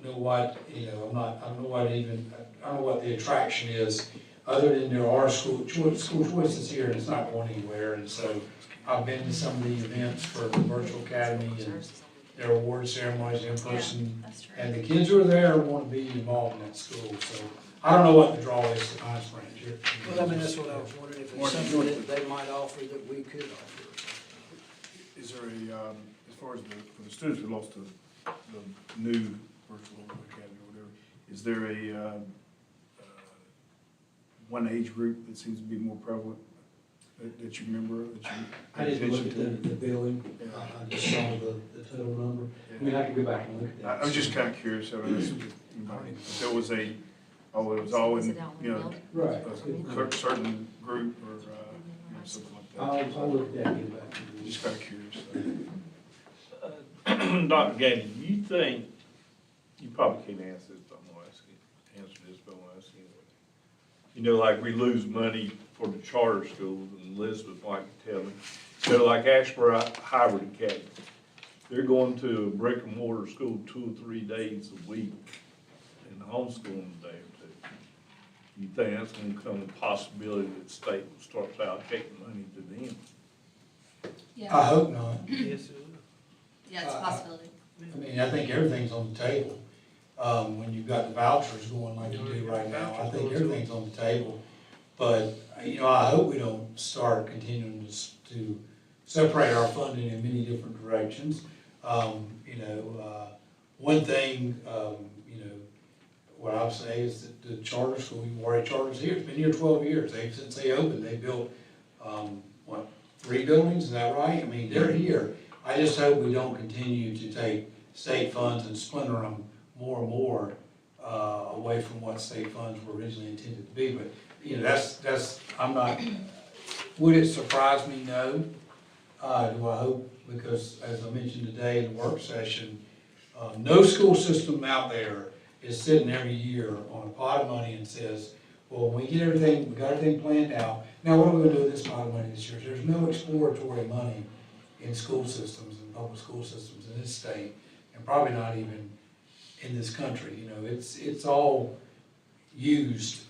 [SPEAKER 5] know what, you know, I don't know what the attraction is, other than there are school choices here, and it's not going anywhere. And so I've been to some of the events for the virtual academy and their award ceremonies in person,
[SPEAKER 8] That's true.
[SPEAKER 5] and the kids who are there want to be involved in that school. So I don't know what the draw is to Pine Springs.
[SPEAKER 10] Well, I mean, that's what I was wondering, if it's something that they might offer that we could offer.
[SPEAKER 11] Is there a, as far as for the students who lost the new virtual academy or whatever, is there a, one age group that seems to be more prevalent that you remember, that you
[SPEAKER 9] I
[SPEAKER 11] pay
[SPEAKER 9] didn't look
[SPEAKER 11] attention
[SPEAKER 9] at
[SPEAKER 11] to?
[SPEAKER 9] the billing, I just saw the total number. I mean, I could go back and look at that.
[SPEAKER 11] I was just kind of curious, I mean, if there was it was all in, you know,
[SPEAKER 9] Right.
[SPEAKER 11] a certain group or, you know, something like that.
[SPEAKER 9] I'll look at that and get back to you.
[SPEAKER 11] Just kind of curious.
[SPEAKER 2] Dr. Gaines, you think, you probably can't answer this, but I'm gonna ask you, answer this, but I'm gonna ask you anyway. You know, like we lose money for the charter schools, and Elizabeth might tell me, so like Ashboro Hybrid Academy, they're going to a brick and mortar school 2 or 3 days a week, and homeschooling a day or two. You think that's gonna come a possibility that the state will start allocating money to them?
[SPEAKER 5] I hope not.
[SPEAKER 10] Yes,
[SPEAKER 12] Yeah, it's a possibility.
[SPEAKER 5] I mean, I think everything's on the table. When you've got the vouchers going like you do right now, I think everything's on the table. But, you know, I hope we don't start continuing to separate our funding in many different directions. You know, one thing, you know, what I would say is that the charter school, URA charter's here, it's been here 12 years. Since they opened, they built, 3 buildings, is that right? I mean, they're here. I just hope we don't continue to take state funds and splinter them more and more away from what state funds were originally intended to be. But, you know, that's, I'm not, would it surprise me? No. Do I hope? Because as I mentioned today in the work session, no school system out there is sitting every year on a pot of money and says, well, when we get everything, we got everything planned out, now what are we gonna do with this pot of money this year? There's no exploratory money in school systems, in public school systems in this state, and probably not even in this country. You know, it's all used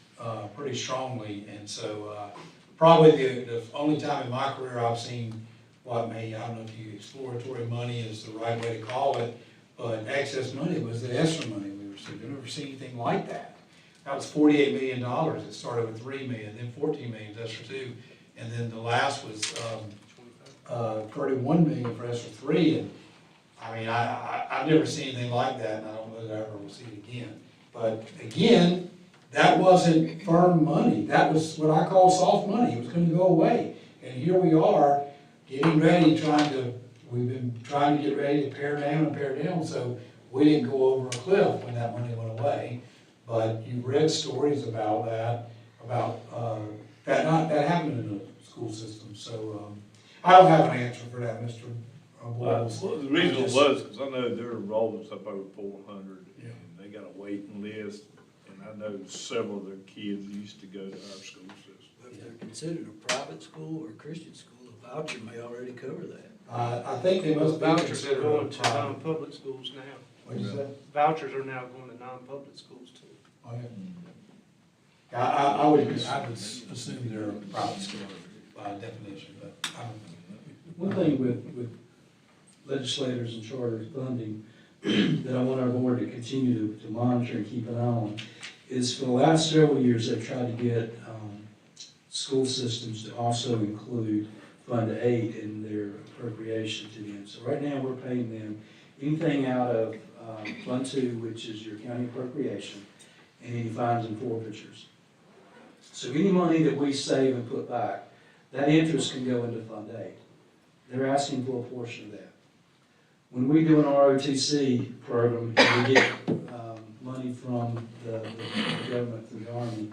[SPEAKER 5] pretty strongly, and so probably the only time in my career I've seen I don't know if you exploratory money is the right way to call it, but excess money was the ESSER money we received. I've never seen anything like that. That was $48 million. It started with $3 million, then $14 million for ESSER 2, and then the last was $31 million for ESSER 3. And I mean, I've never seen anything like that, and I don't know that I ever will see it again. But again, that wasn't firm money. That was what I call soft money. It was going to go away. And here we are, getting ready, we've been trying to get ready to pare down, so we didn't go over a cliff when that money went away. But you've read stories about that, that happened in the school system, so, I don't have an answer for that, Mr. Boyles.
[SPEAKER 11] Well, the reason it was, because I know their enrollment's up over 400,
[SPEAKER 5] Yeah.
[SPEAKER 11] and they got a waiting list, and I know several of their kids used to go to our school system.
[SPEAKER 10] If they're considered a private school or a Christian school, a voucher may already cover that.
[SPEAKER 5] I think they must be
[SPEAKER 6] Vouchers are
[SPEAKER 5] considered
[SPEAKER 6] going to
[SPEAKER 5] private.
[SPEAKER 6] non-public schools now.
[SPEAKER 5] What'd you say?
[SPEAKER 6] Vouchers are now going to non-public schools too.
[SPEAKER 5] Oh, yeah. I would assume they're a private school by definition, but I don't know.
[SPEAKER 9] One thing with legislators and charter funding that I want our board to continue to monitor and keep an eye on is for the last several years, they've tried to get school systems to also include Fund 8 in their appropriation to them. So right now, we're paying them anything out of Fund 2, which is your county appropriation, and any fines and forfeitures. So any money that we save and put back, that interest can go into Fund 8. They're asking for a portion of that. When we do an ROTC program, and we get money from the government, through the Army,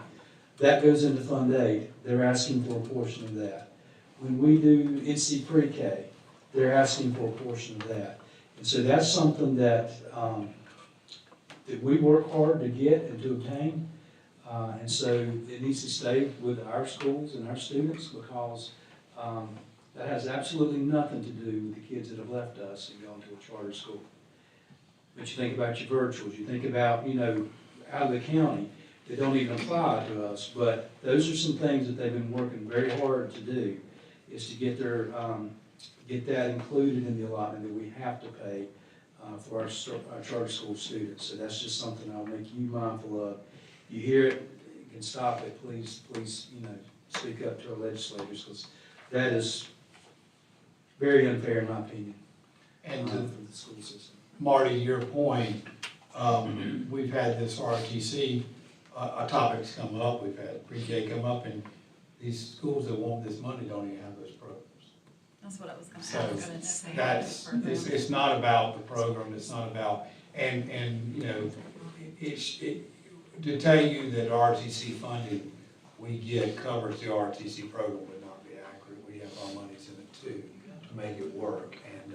[SPEAKER 9] that goes into Fund 8. They're asking for a portion of that. When we do NC Pre-K, they're asking for a portion of that. And so that's something that we work hard to get and to obtain. And so it needs to stay with our schools and our students, because that has absolutely nothing to do with the kids that have left us and gone to a charter school. But you think about your virtuals, you think about, out of the county, they don't even apply to us, but those are some things that they've been working very hard to do, is to get get that included in the allotment that we have to pay for our charter school students. So that's just something I'll make you mindful of. You hear it, you can stop it, please, speak up to our legislators, because that is very unfair in my opinion,
[SPEAKER 5] And
[SPEAKER 9] for
[SPEAKER 5] to
[SPEAKER 9] the school system.
[SPEAKER 5] Marty, your point, we've had this RTC, a topic's come up, we've had pre-K come up, and these schools that want this money don't even have those programs.
[SPEAKER 12] That's what I was gonna
[SPEAKER 5] So
[SPEAKER 12] ask.
[SPEAKER 5] that's, it's not about the program, it's not about, and, to tell you that RTC funding we get covers the RTC program would not be accurate. We have our monies in it too, to make it work, and,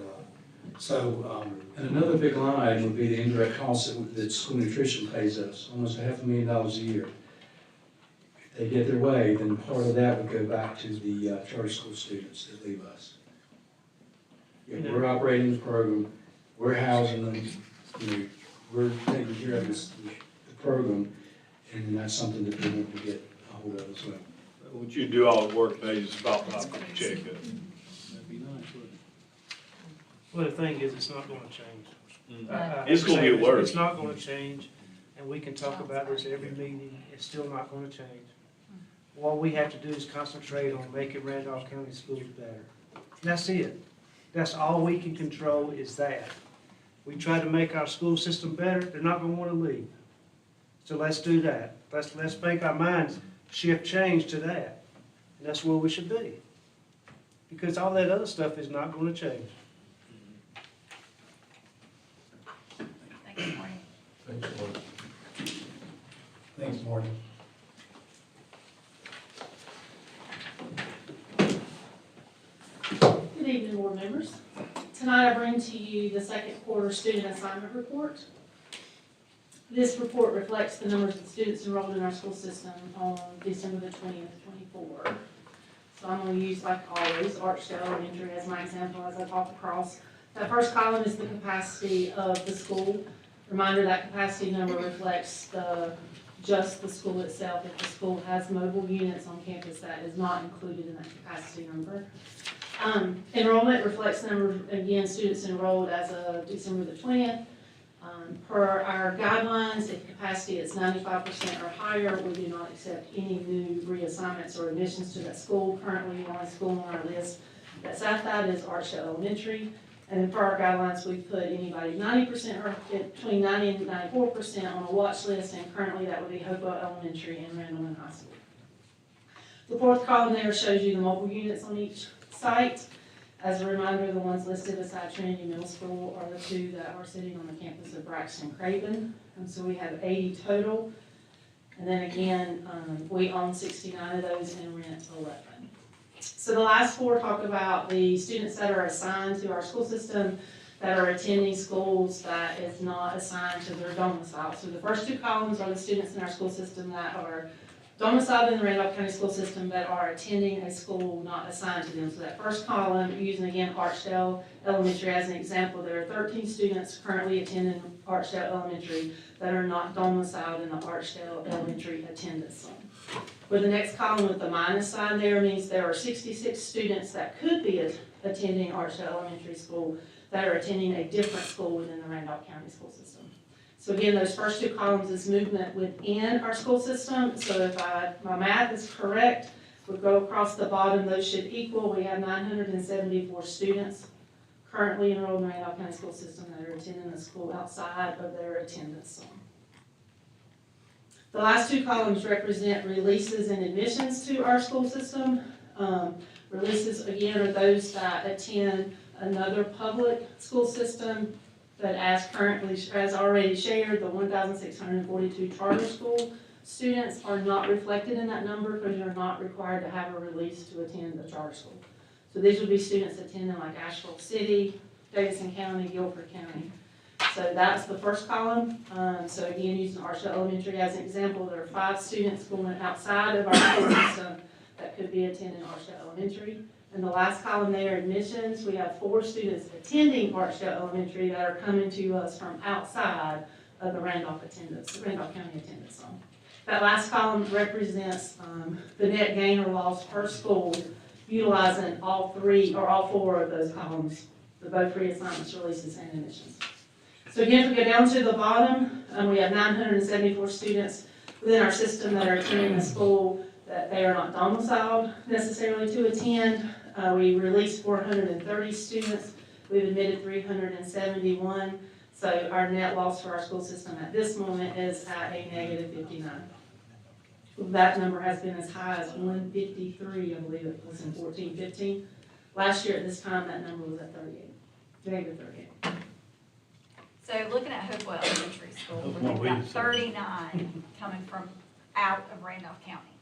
[SPEAKER 9] And another big line item would be the indirect costs that school nutrition pays us, almost $500,000 a year. If they get their way, then part of that would go back to the charter school students that leave us. If we're operating the program, we're housing them, we're taking care of the program, and that's something that they want to get a hold of as well.
[SPEAKER 11] What you do all the work, they just stop by for a checkup.
[SPEAKER 9] That'd be nice, wouldn't it?
[SPEAKER 6] Well, the thing is, it's not gonna change.
[SPEAKER 11] It's gonna get worse.
[SPEAKER 6] It's not gonna change, and we can talk about this every meeting, it's still not gonna change. What we have to do is concentrate on making Randolph County schools better. That's it. That's all we can control is that. We try to make our school system better, they're not gonna wanna leave. So let's do that. Let's make our minds change to that. And that's where we should be. Because all that other stuff is not gonna change.
[SPEAKER 8] Thank you, Marty.
[SPEAKER 1] Thanks, Marty.
[SPEAKER 5] thanks, Marty.
[SPEAKER 13] Good evening, board members. Tonight I bring to you the second quarter student assignment report. This report reflects the numbers of students enrolled in our school system on December the 20th, 24. So I'm going to use, like always, Archdale Elementary as my example as I talk across. That first column is the capacity of the school. Reminder that capacity number reflects just the school itself. If the school has mobile units on campus, that is not included in that capacity number. Enrollment reflects the number, again, students enrolled as of December the 20th. Per our guidelines, if capacity is 95% or higher, we do not accept any new reassignments or additions to that school. Currently, the only school on our list that's at that is Archdale Elementary. And then per our guidelines, we put anybody 90% or between 90 and 94% on a watch list, and currently that would be Hopewell Elementary and Randleman High School. The fourth column there shows you the mobile units on each site. As a reminder, the ones listed beside Trinity Middle School are the two that are sitting on the campus of Braxton Craven. And so we have 80 total. And then again, we own 69 of those and rent 11. So the last four talk about the students that are assigned to our school system that are attending schools that is not assigned to their domicile. So the first two columns are the students in our school system that are domiciled in the Randolph County school system but are attending a school not assigned to them. So that first column, using again Archdale Elementary as an example, there are 13 students currently attending Archdale Elementary that are not domiciled in the Archdale Elementary attendance zone. Where the next column with the minus sign there means there are 66 students that could be attending Archdale Elementary School that are attending a different school within the Randolph County school system. So again, those first two columns is movement within our school system. So if my math is correct, we go across the bottom, those should equal. We have 974 students currently enrolled in the Randolph County school system that are attending the school outside of their attendance zone. The last two columns represent releases and admissions to our school system. Releases, again, are those that attend another public school system, but as already shared, the 1,642 charter school students are not reflected in that number because you're not required to have a release to attend a charter school. So these would be students attending like Asheville City, Davidson County, Guilford County. So that's the first column. So again, using Archdale Elementary as an example, there are 5 students going outside of our school system that could be attending Archdale Elementary. And the last column there, admissions, we have 4 students attending Archdale Elementary that are coming to us from outside of the Randolph County attendance zone. That last column represents the net gain or loss per school utilizing all 4 of those columns, both reassignments, releases, and admissions. So again, if we go down to the bottom, we have 974 students within our system that are attending a school that they are not domiciled necessarily to attend. We released 430 students. We've admitted 371. So our net loss for our school system at this moment is at a negative 59. That number has been as high as 153, I believe it was in 14-15. Last year at this time, that number was at 38, negative 38.
[SPEAKER 8] So looking at Hopewell Elementary School, we've got 39 coming from out of Randolph County.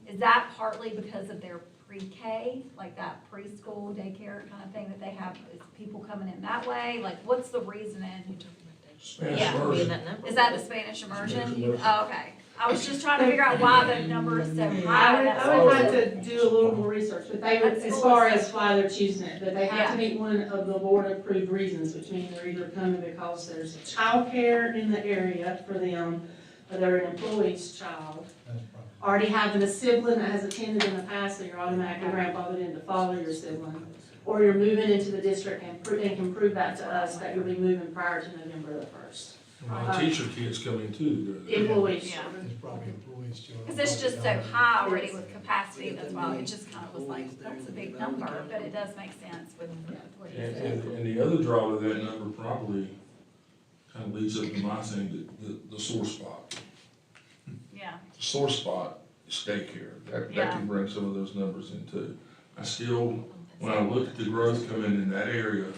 [SPEAKER 8] Is that partly because of their pre-K, like that preschool daycare kind of thing that they have? Is people coming in that way? Like, what's the reasoning?
[SPEAKER 1] Spanish
[SPEAKER 8] Yeah.
[SPEAKER 1] immersion.
[SPEAKER 8] Is that the Spanish immersion?
[SPEAKER 1] Spanish immersion.
[SPEAKER 8] Oh, okay. I was just trying to figure out why the number is so high.
[SPEAKER 13] I would have to do a little more research, but they would,
[SPEAKER 8] That's
[SPEAKER 13] as
[SPEAKER 8] cool.
[SPEAKER 13] far as why they're choosing it, but they have
[SPEAKER 8] Yeah.
[SPEAKER 13] to meet one of the board approved reasons, which means they're either coming because there's childcare in the area for them, or they're an employee's child. Already having a sibling that has attended in the past, so you're automatically grandfathered in to follow your sibling. Or you're moving into the district and can prove that to us that you'll be moving prior to November the 1st.
[SPEAKER 1] My teacher kids come in too.
[SPEAKER 13] Employees.
[SPEAKER 8] Yeah.
[SPEAKER 5] It's probably employees, children.
[SPEAKER 8] Because it's just so high already with capacity, that's why it just kind of was like, that's a big number, but it does make sense with what you said.
[SPEAKER 1] And the other draw to that number probably kind of leads up to my thing, the sore spot.
[SPEAKER 8] Yeah,
[SPEAKER 1] The sore spot is daycare. That can bring some of those numbers in too. I still, when I look at the growth coming in that area,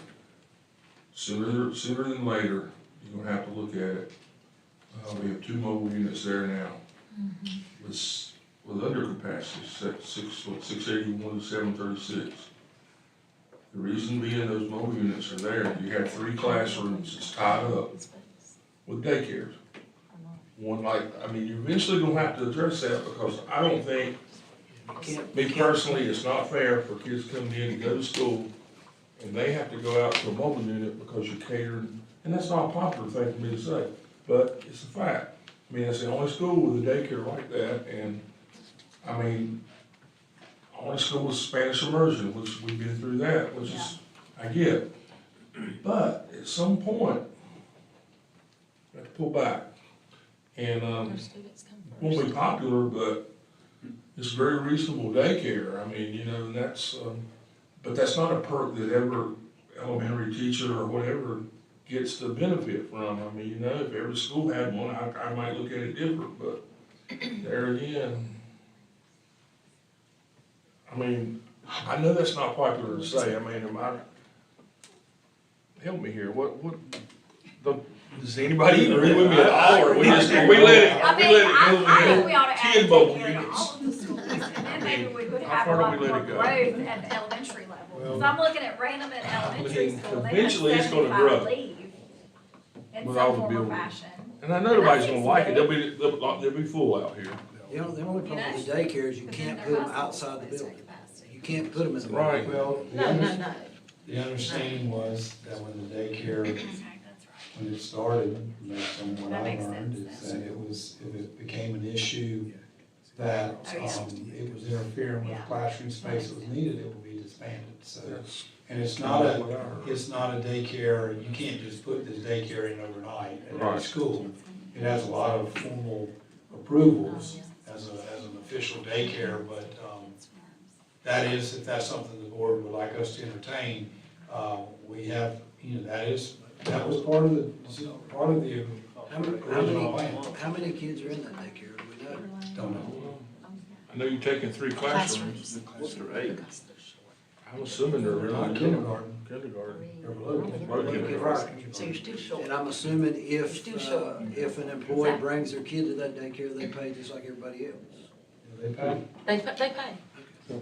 [SPEAKER 1] sooner than later, you're gonna have to look at it. We have 2 mobile units there now. With under capacity, 681 to 736. The reason being those mobile units are there, you have 3 classrooms that's tied up with daycares. You're eventually gonna have to address that because I don't think, me personally, it's not fair for kids coming in and go to school and they have to go out to a mobile unit because you're catering, and that's not a popular thing for me to say, but it's a fact. I mean, it's the only school with a daycare like that, and, only school with Spanish immersion, which we've been through that, which is, I get. But at some point, you have to pull back. And, won't be popular, but it's very reasonable daycare. And that's, but that's not a perk that every elementary teacher or whatever gets the benefit from. If every school had one, I might look at it different, but there again, I mean, I know that's not popular to say, I mean, help me here, does anybody agree with me at all, or we just, we let it,
[SPEAKER 8] I
[SPEAKER 1] we
[SPEAKER 8] mean,
[SPEAKER 1] let it go
[SPEAKER 8] I think
[SPEAKER 1] ahead?
[SPEAKER 8] we ought to add
[SPEAKER 1] 10
[SPEAKER 8] take
[SPEAKER 1] mobile
[SPEAKER 8] care of
[SPEAKER 1] units.
[SPEAKER 8] all of the schools, and then maybe we would
[SPEAKER 1] How
[SPEAKER 8] have
[SPEAKER 1] far
[SPEAKER 8] a
[SPEAKER 1] do
[SPEAKER 8] lot
[SPEAKER 1] we let
[SPEAKER 8] more
[SPEAKER 1] it go?
[SPEAKER 8] growth at the elementary level. Because I'm looking at random at elementary
[SPEAKER 1] mean,
[SPEAKER 8] school, and they have
[SPEAKER 1] eventually it's gonna
[SPEAKER 8] 75
[SPEAKER 1] grow.
[SPEAKER 8] leave in
[SPEAKER 1] With all
[SPEAKER 8] some
[SPEAKER 1] the
[SPEAKER 8] form or
[SPEAKER 1] buildings.
[SPEAKER 8] fashion.
[SPEAKER 1] And I know nobody's gonna like it, they'll be full out here.
[SPEAKER 10] The only problem with the daycare is you can't put them outside the building. You can't put them in the building.
[SPEAKER 1] Right.
[SPEAKER 5] Well,
[SPEAKER 3] No.
[SPEAKER 5] the understanding was that when the daycare,
[SPEAKER 8] Okay, that's right.
[SPEAKER 5] when it started, based on what
[SPEAKER 8] That
[SPEAKER 5] I
[SPEAKER 8] makes
[SPEAKER 5] learned,
[SPEAKER 8] sense
[SPEAKER 5] is that if it became an issue that,
[SPEAKER 8] Oh, yeah.
[SPEAKER 5] it was interfering with
[SPEAKER 8] Yeah.
[SPEAKER 5] classroom space that was needed, it would be disbanded, so.
[SPEAKER 1] That's
[SPEAKER 5] And it's not a daycare, you can't just put this daycare in overnight at
[SPEAKER 1] Right.
[SPEAKER 5] every school. It has a lot of formal approvals as an official daycare, but, that is, if that's something the board would like us to entertain, we have, that was part of the original plan.
[SPEAKER 10] How many kids are in that daycare, do we know?
[SPEAKER 5] Don't know.
[SPEAKER 1] I know you're taking 3 classrooms.
[SPEAKER 11] What's their age?
[SPEAKER 1] I'm assuming they're really
[SPEAKER 5] Not kindergarten.
[SPEAKER 1] Kindergarten.
[SPEAKER 5] They're below
[SPEAKER 1] Below kindergarten.
[SPEAKER 3] So you're still short.
[SPEAKER 10] And I'm assuming
[SPEAKER 3] Still short.
[SPEAKER 10] if an employee brings their kid to that daycare, they pay just like everybody else.
[SPEAKER 5] They pay.
[SPEAKER 3] They pay.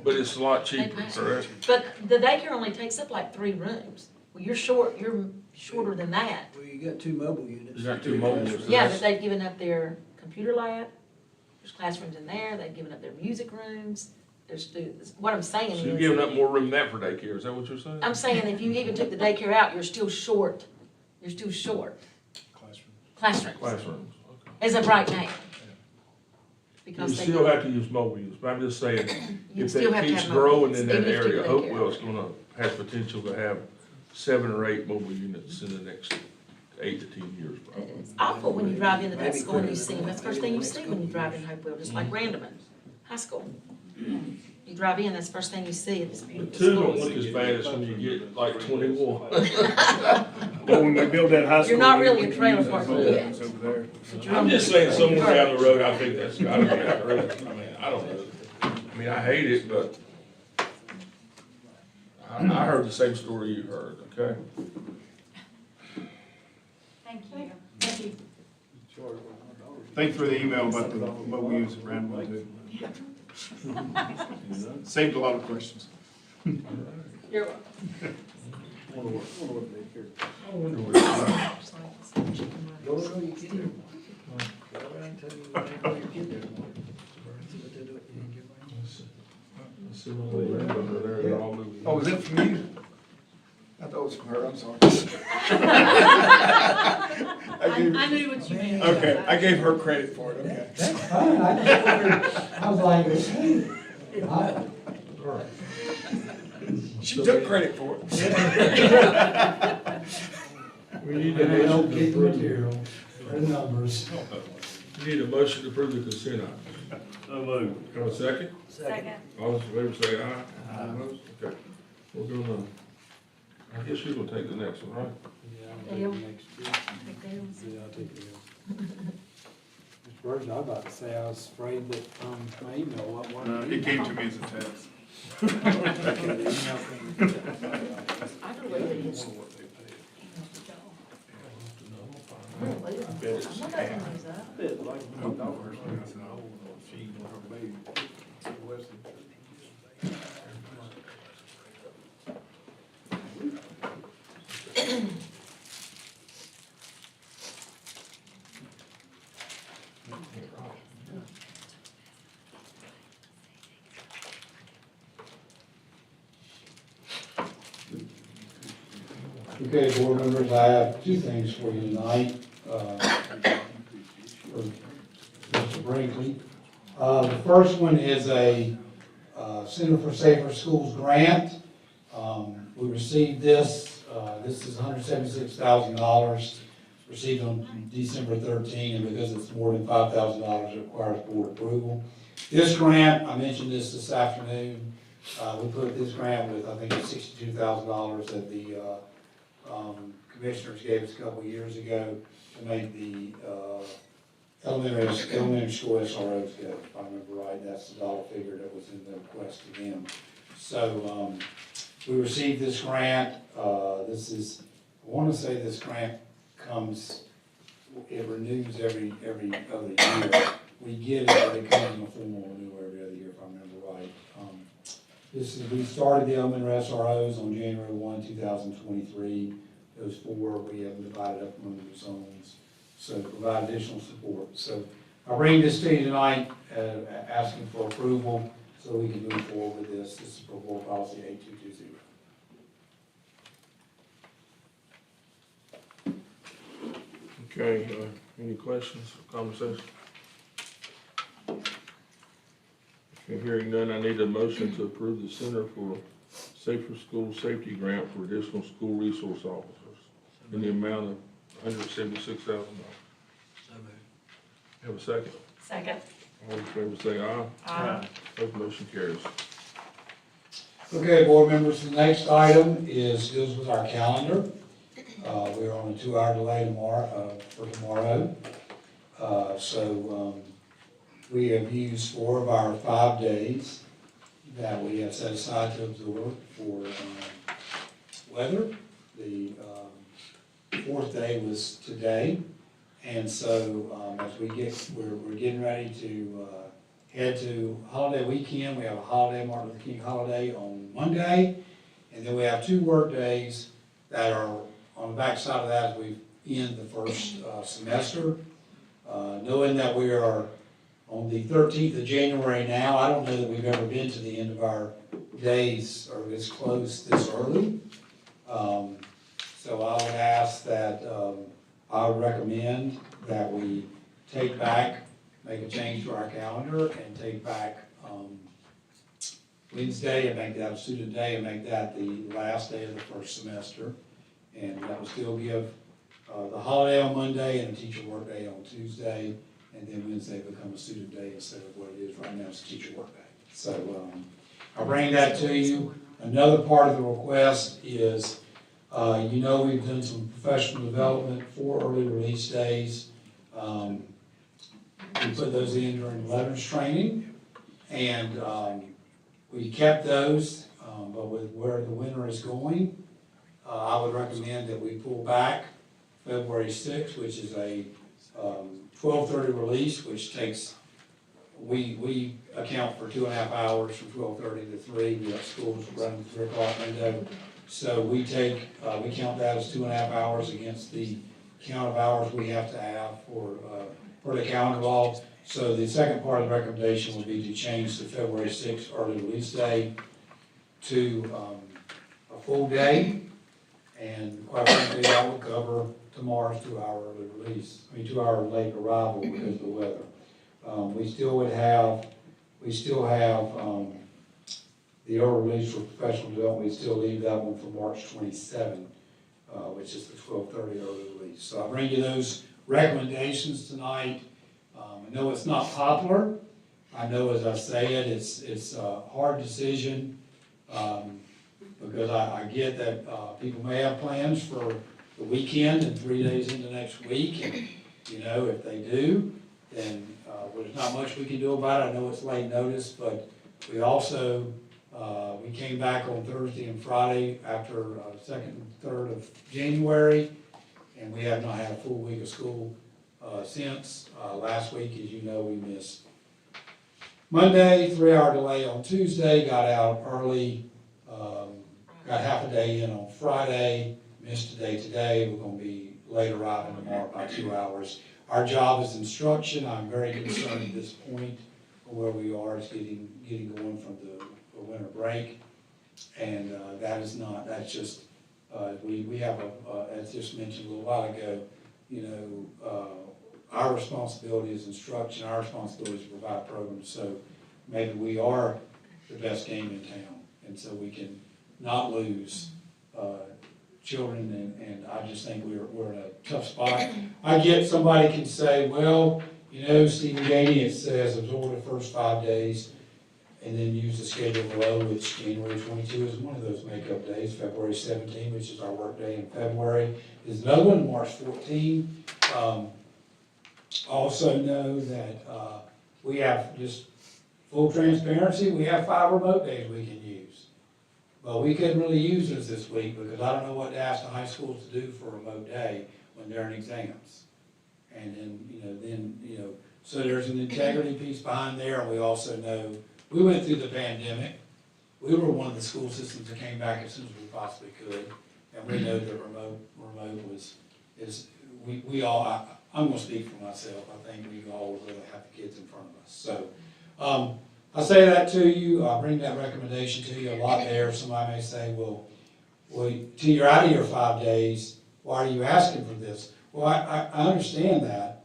[SPEAKER 1] But it's a lot
[SPEAKER 3] They
[SPEAKER 1] cheaper,
[SPEAKER 3] pay.
[SPEAKER 1] correct?
[SPEAKER 3] But the daycare only takes up like 3 rooms. Well, you're shorter than that.
[SPEAKER 10] Well, you got 2 mobile units.
[SPEAKER 1] You got 2 mobile units.
[SPEAKER 3] Yeah, but they've given up their computer lab, there's classrooms in there, they've given up their music rooms, there's students. What I'm saying
[SPEAKER 1] So you're
[SPEAKER 3] is,
[SPEAKER 1] giving up more room than that for daycare, is that what you're saying?
[SPEAKER 3] I'm saying if you even took the daycare out, you're still short classrooms,
[SPEAKER 1] Classrooms, okay.
[SPEAKER 3] as of right now.
[SPEAKER 1] You
[SPEAKER 3] Because they,
[SPEAKER 1] still have to use mobile units, but I'm just saying,
[SPEAKER 3] you
[SPEAKER 1] if
[SPEAKER 3] still
[SPEAKER 1] that
[SPEAKER 3] have to
[SPEAKER 1] keeps
[SPEAKER 3] have mobile
[SPEAKER 1] growing
[SPEAKER 3] units,
[SPEAKER 1] in that
[SPEAKER 3] even if you
[SPEAKER 1] area,
[SPEAKER 3] took the daycare
[SPEAKER 1] Hopewell's
[SPEAKER 3] out.
[SPEAKER 1] gonna have potential to have 7 or 8 mobile units in the next 8 to 10 years, probably.
[SPEAKER 3] It's awful when you drive into that
[SPEAKER 10] Maybe
[SPEAKER 3] school and you
[SPEAKER 10] quicker
[SPEAKER 3] see
[SPEAKER 10] than
[SPEAKER 3] them, that's the first
[SPEAKER 10] maybe
[SPEAKER 3] thing you
[SPEAKER 10] the
[SPEAKER 3] see
[SPEAKER 10] next
[SPEAKER 3] when you
[SPEAKER 10] couple
[SPEAKER 3] drive in Hopewell, just like Randaman High School. You drive in, that's the first thing you see, it's
[SPEAKER 1] The
[SPEAKER 3] beautiful
[SPEAKER 1] 2 don't
[SPEAKER 3] schools.
[SPEAKER 1] look as bad as when you get like 21.
[SPEAKER 11] Well, when we build that high school.
[SPEAKER 3] You're not
[SPEAKER 11] we
[SPEAKER 3] really a
[SPEAKER 11] can
[SPEAKER 3] trailer
[SPEAKER 11] use
[SPEAKER 3] park
[SPEAKER 11] those
[SPEAKER 3] yet.
[SPEAKER 11] buildings over there.
[SPEAKER 1] I'm just saying somewhere down the road, I think that's gotta be outrageous. I mean, I don't know. I mean, I hate it, but I heard the same story you heard, okay?
[SPEAKER 8] Thank you.
[SPEAKER 3] Thank you.
[SPEAKER 11] Thank you for the email about the mobile units at Randall too. Saved a lot of questions.
[SPEAKER 3] You're welcome.
[SPEAKER 1] I wonder what
[SPEAKER 10] Go to your kid there. Go around and tell you what they call your kid there. That's what they do.
[SPEAKER 1] Let's see what they have under there, they're all moving.
[SPEAKER 11] Oh, was that from you? I thought it was from her, I'm sorry.
[SPEAKER 13] I knew what you meant.
[SPEAKER 11] Okay, I gave her credit for it, okay.
[SPEAKER 5] That's fine, I just wondered, I was like, hey,
[SPEAKER 11] She took credit for it.
[SPEAKER 1] We need a
[SPEAKER 5] I don't
[SPEAKER 1] motion to
[SPEAKER 5] get the
[SPEAKER 1] approve.
[SPEAKER 5] material, or the numbers.
[SPEAKER 1] We need a motion to approve the consent item.
[SPEAKER 2] So moved.
[SPEAKER 1] Have a second?
[SPEAKER 8] Second.
[SPEAKER 1] All those in favor say aye. Opposed? Okay. We're gonna, I guess you're gonna take the next one, right?
[SPEAKER 3] Dale.
[SPEAKER 13] Yeah, I'll take it. Mr. Burge, I was about to say, I was afraid that my email wasn't
[SPEAKER 11] No,
[SPEAKER 13] working.
[SPEAKER 11] it came to me as a text.
[SPEAKER 3] I believe it is. I'm not opening these up.
[SPEAKER 5] Okay, board members, I have 2 things for you tonight, for Mr. Brinkley. The first one is a Center for Safer Schools grant. We received this, this is $176,000, received on December 13, and because it's more than $5,000, it requires board approval. This grant, I mentioned this afternoon, we put this grant with, I think it's $62,000 that the commissioners gave us a couple of years ago to make the elementary school SROs get, if I remember right, that's the dollar figure that was in the request to them. So, we received this grant, this is, I wanna say this grant comes, it renews every other year. We get it, but it comes in a formal renewal every other year, if I remember right. We started the elementary SROs on January 1, 2023. Those 4, we have divided up among the zones, so to provide additional support. So I bring this to you tonight, asking for approval so we can move forward with this. This is for board policy 8220.
[SPEAKER 1] Okay, any questions or conversation? Okay, hearing none, I need a motion to approve the Center for Safer School Safety Grant for additional school resource officers in the amount of $176,000.
[SPEAKER 10] So moved.
[SPEAKER 1] Have a second?
[SPEAKER 3] Second.
[SPEAKER 1] All in favor say aye.
[SPEAKER 3] Aye.
[SPEAKER 1] Those motion carries.
[SPEAKER 5] Okay, board members, the next item deals with our calendar. We're on a 2-hour delay for tomorrow. We have used 4 of our 5 days that we have set aside to absorb for weather. The 4th day was today, and so as we're getting ready to head to holiday weekend. We have a holiday, Martin Luther King holiday on Monday, and then we have 2 work days that are on the backside of that as we end the first semester. Knowing that we are on the 13th of January now, I don't know that we've ever been to the end of our days or this close this early. So I would ask that, I would recommend that we take back, make a change to our calendar and take back Wednesday and make that a student day and make that the last day of the first semester. And that will still give the holiday on Monday and a teacher work day on Tuesday, and then Wednesday become a student day instead of what it is right now, it's a teacher work day. So I'll bring that to you. Another part of the request is, we've done some professional development for early release days. We put those in during veterans training, and we kept those, but with where the winter is going, I would recommend that we pull back February 6th, which is a 12:30 release, which takes, we account for 2.5 hours from 12:30 to 3. We have schools running 3 o'clock window. So we count that as 2.5 hours against the count of hours we have to have for the calendar law. So the second part of the recommendation would be to change the February 6th early release day to a full day. And quite frankly, that would cover tomorrow's 2-hour early release, 2-hour late arrival because of the weather. We still have the early release for professional development. We still leave that one for March 27, which is the 12:30 early release. So I bring you those recommendations tonight. I know it's not popular. I know, as I say it, it's a hard decision, because I get that people may have plans for the weekend and 3 days into next week, and, if they do, then there's not much we can do about it. I know it's late notice, but we also, we came back on Thursday and Friday after 2nd and 3rd of January, and we have not had a full week of school since. Last week, as you know, we missed Monday, 3-hour delay on Tuesday, got out early, got half a day in on Friday, missed a day today. We're going to be late arriving tomorrow by 2 hours. Our job is instruction. I'm very concerned at this point where we are is getting going from the winter break. And that's just, we have as just mentioned a little while ago, our responsibility is instruction, our responsibility is to provide programs. So maybe we are the best game in town, and so we can not lose children, and I just think we're in a tough spot. I get somebody can say, well, Stephen Gainey, it says absorb the first 5 days and then use the schedule below, which January 22 is one of those makeup days. February 17, which is our work day in February, is another one. March 14. Also know that, we have, just full transparency, we have 5 remote days we can use. But we couldn't really use those this week because I don't know what to ask the high schools to do for a remote day when they're in exams. And then, so there's an integrity piece behind there, and we also know, we went through the pandemic. We were one of the school systems that came back as soon as we possibly could, and we know that remote I'm gonna speak for myself, I think we all would really have the kids in front of us, so. I say that to you, I bring that recommendation to you, a lot there, somebody may say, well, till you're out of your 5 days, why are you asking for this? Well, I understand that,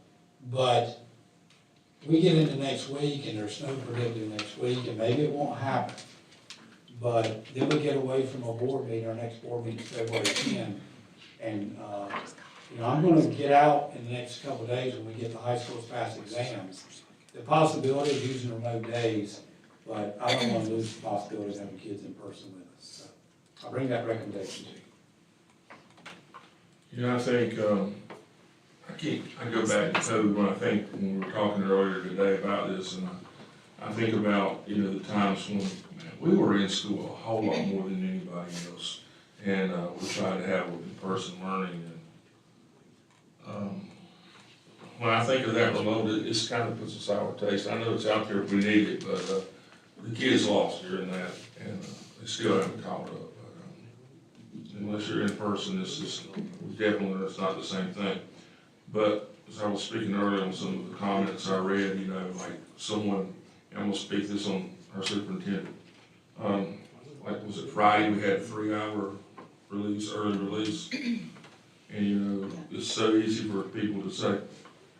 [SPEAKER 5] but we get into next week and there's snow predicted next week and maybe it won't happen. But then we get away from a board meeting, our next board meeting is February 10. And, I'm gonna get out in the next couple of days when we get the high schools past exams. The possibility of using remote days, but I don't wanna lose the possibility of having kids in person with us. So I'll bring that recommendation to you.
[SPEAKER 1] I think, I go back to COVID when we were talking earlier today about this, and I think about, the times when, we were in school a whole lot more than anybody else. And, we tried to have in-person learning, and, when I think of that remote, it kind of puts a sour taste. I know it's out there if we need it, but, the kids lost during that, and, they still haven't caught up. But, unless you're in person, it's definitely not the same thing. But as I was speaking earlier on some of the comments I read, like someone, and I'm gonna speak this on our superintendent. Like, was it Friday, we had a 3-hour early release. And, it's so easy for people to say,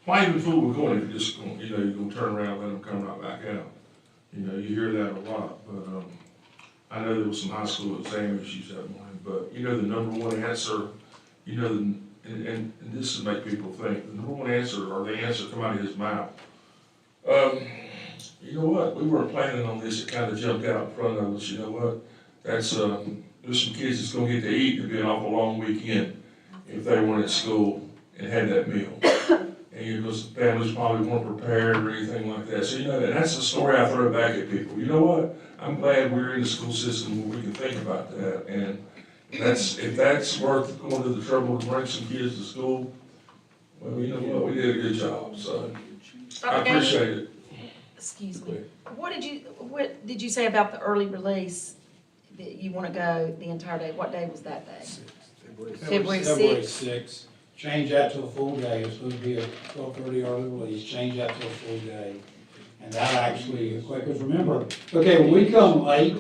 [SPEAKER 1] why even fool we're going if you're just going, you're gonna turn around and let them come right back out. You hear that a lot, but, I know there was some high school exam issues that morning, but, the number one answer, and this will make people think, the number one answer, or the answer come out of his mouth. You know what, we weren't planning on this, it kind of jumped out in front of us, you know what? That's, there's some kids that's gonna get to eat, it'll be an awful long weekend if they weren't at school and had that meal. And because families probably weren't prepared or anything like that. So, and that's the story I throw back at people. You know what? I'm glad we're in the school system where we can think about that. And if that's worth going to the trouble to bring some kids to school, well, you know what? We did a good job. So I appreciate it.
[SPEAKER 3] Excuse me. What did you say about the early release that you want to go the entire day? What day was that day? February
[SPEAKER 5] 6th. Change that to a full day. It's supposed to be a 12:30 early release. Change that to a full day. And that actually, because remember, okay, when we come late,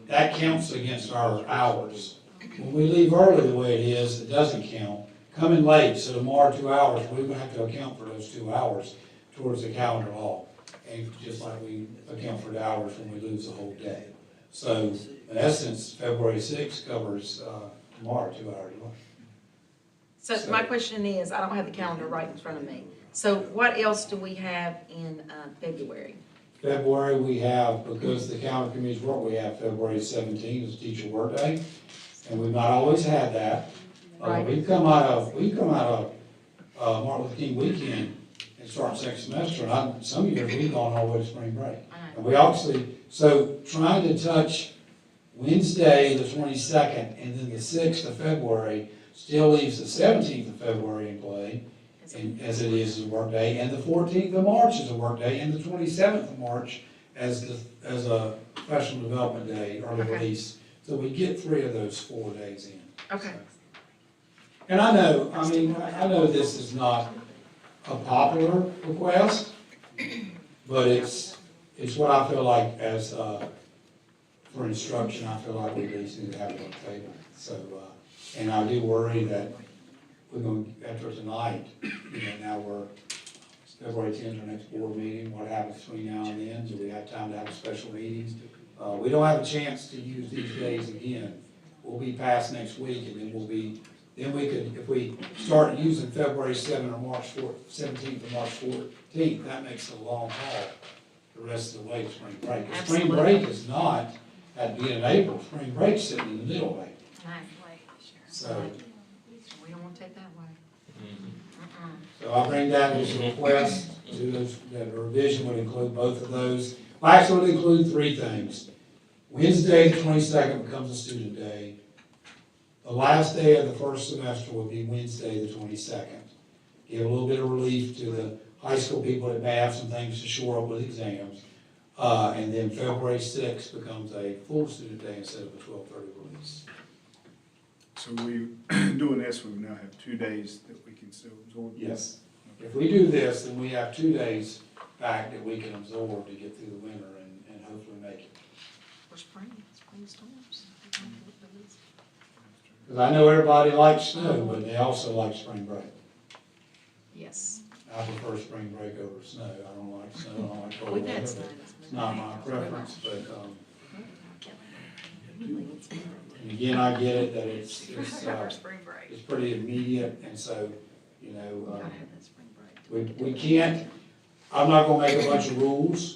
[SPEAKER 5] that counts against our hours. When we leave early the way it is, it doesn't count. Coming late, so tomorrow 2 hours, we're gonna have to account for those 2 hours towards the calendar law. And just like we account for the hours when we lose the whole day. So in essence, February 6th covers, tomorrow, 2 hours.
[SPEAKER 3] So my question is, I don't have the calendar right in front of me. So what else do we have in February?
[SPEAKER 5] February, we have, because the calendar committees work, we have February 17th is teacher work day. And we've not always had that.
[SPEAKER 3] Right.
[SPEAKER 5] We've come out of Martin Luther King weekend and start second semester. And some years we've gone all the way to spring break. And we obviously, so trying to touch Wednesday, the 22nd, and then the 6th of February, still leaves the 17th of February in play, and as it is a work day, and the 14th of March is a work day, and the 27th of March as a professional development day, early release. So we get 3 of those 4 days in.
[SPEAKER 3] Okay.
[SPEAKER 5] And I know this is not a popular request, but it's what I feel like as, for instruction, I feel like we at least need to have it on the table. So, and I do worry that we're going, after tonight, now we're, February 10th, our next board meeting, what happens between now and then? Do we have time to have a special meeting? We don't have a chance to use these days again. We'll be past next week, and then we could, if we start using February 7th or March 17th or March 14th, that makes it a long haul the rest of the way to spring break. Spring break is not at the beginning of April, spring break's sitting in the middle of April.
[SPEAKER 3] Nice, late this year.
[SPEAKER 5] So,
[SPEAKER 3] We don't want to take that way.
[SPEAKER 5] So I bring that as a request to those, that a revision would include both of those. Well, actually, it would include three things. Wednesday, the 22nd becomes a student day. The last day of the first semester would be Wednesday, the 22nd. Give a little bit of relief to the high school people that may have some things to shore up with exams. And then February 6th becomes a full student day instead of a 12:30 release.
[SPEAKER 11] So we, doing this, we now have 2 days that we can still absorb?
[SPEAKER 5] Yes. If we do this, then we have 2 days back that we can absorb to get through the winter and hopefully make it.
[SPEAKER 3] For spring storms.
[SPEAKER 5] Because I know everybody likes snow, but they also like spring break.
[SPEAKER 3] Yes.
[SPEAKER 5] I prefer spring break over snow. I don't like snow, I don't like cold
[SPEAKER 3] We've
[SPEAKER 5] weather.
[SPEAKER 3] had snow.
[SPEAKER 5] It's not my preference, but, and again, I get it that it's
[SPEAKER 8] Spring break.
[SPEAKER 5] it's pretty immediate, and so, you
[SPEAKER 3] Gotta
[SPEAKER 5] know,
[SPEAKER 3] have that spring break.
[SPEAKER 5] we can't, I'm not gonna make a bunch of rules,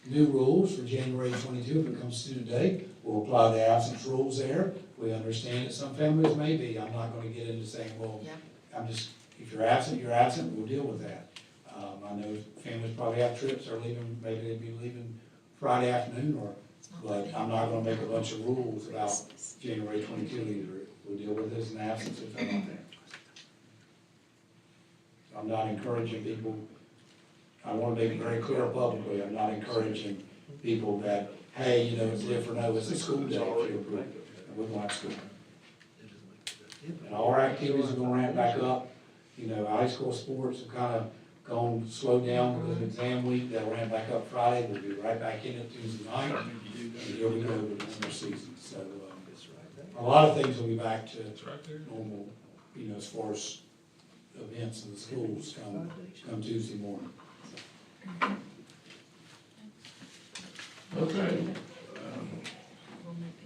[SPEAKER 5] new rules for January 22 if it comes student day. We'll apply the absence rules there. We understand that some families may be. I'm not gonna get into saying, well,
[SPEAKER 3] Yep.
[SPEAKER 5] I'm just, if you're absent, we'll deal with that. I know families probably have trips, they're leaving, maybe they'd be leaving Friday afternoon, but I'm not gonna make a bunch of rules about January 22 either. We'll deal with this in absence if they're not there. I'm not encouraging people, I wanna make it very clear publicly, I'm not encouraging people that, hey, you know, it's if or no, it's a school day if you approve it. And we're going to school. And all our activities are gonna ramp back up. You know, high school sports have kind of gone, slowed down because of exam week. They'll ramp back up Friday. We'll be right back in it Tuesday night. And here we go with the winter season. So, a lot of things will be back to normal, you know, as far as events in the schools come Tuesday morning.
[SPEAKER 1] Okay.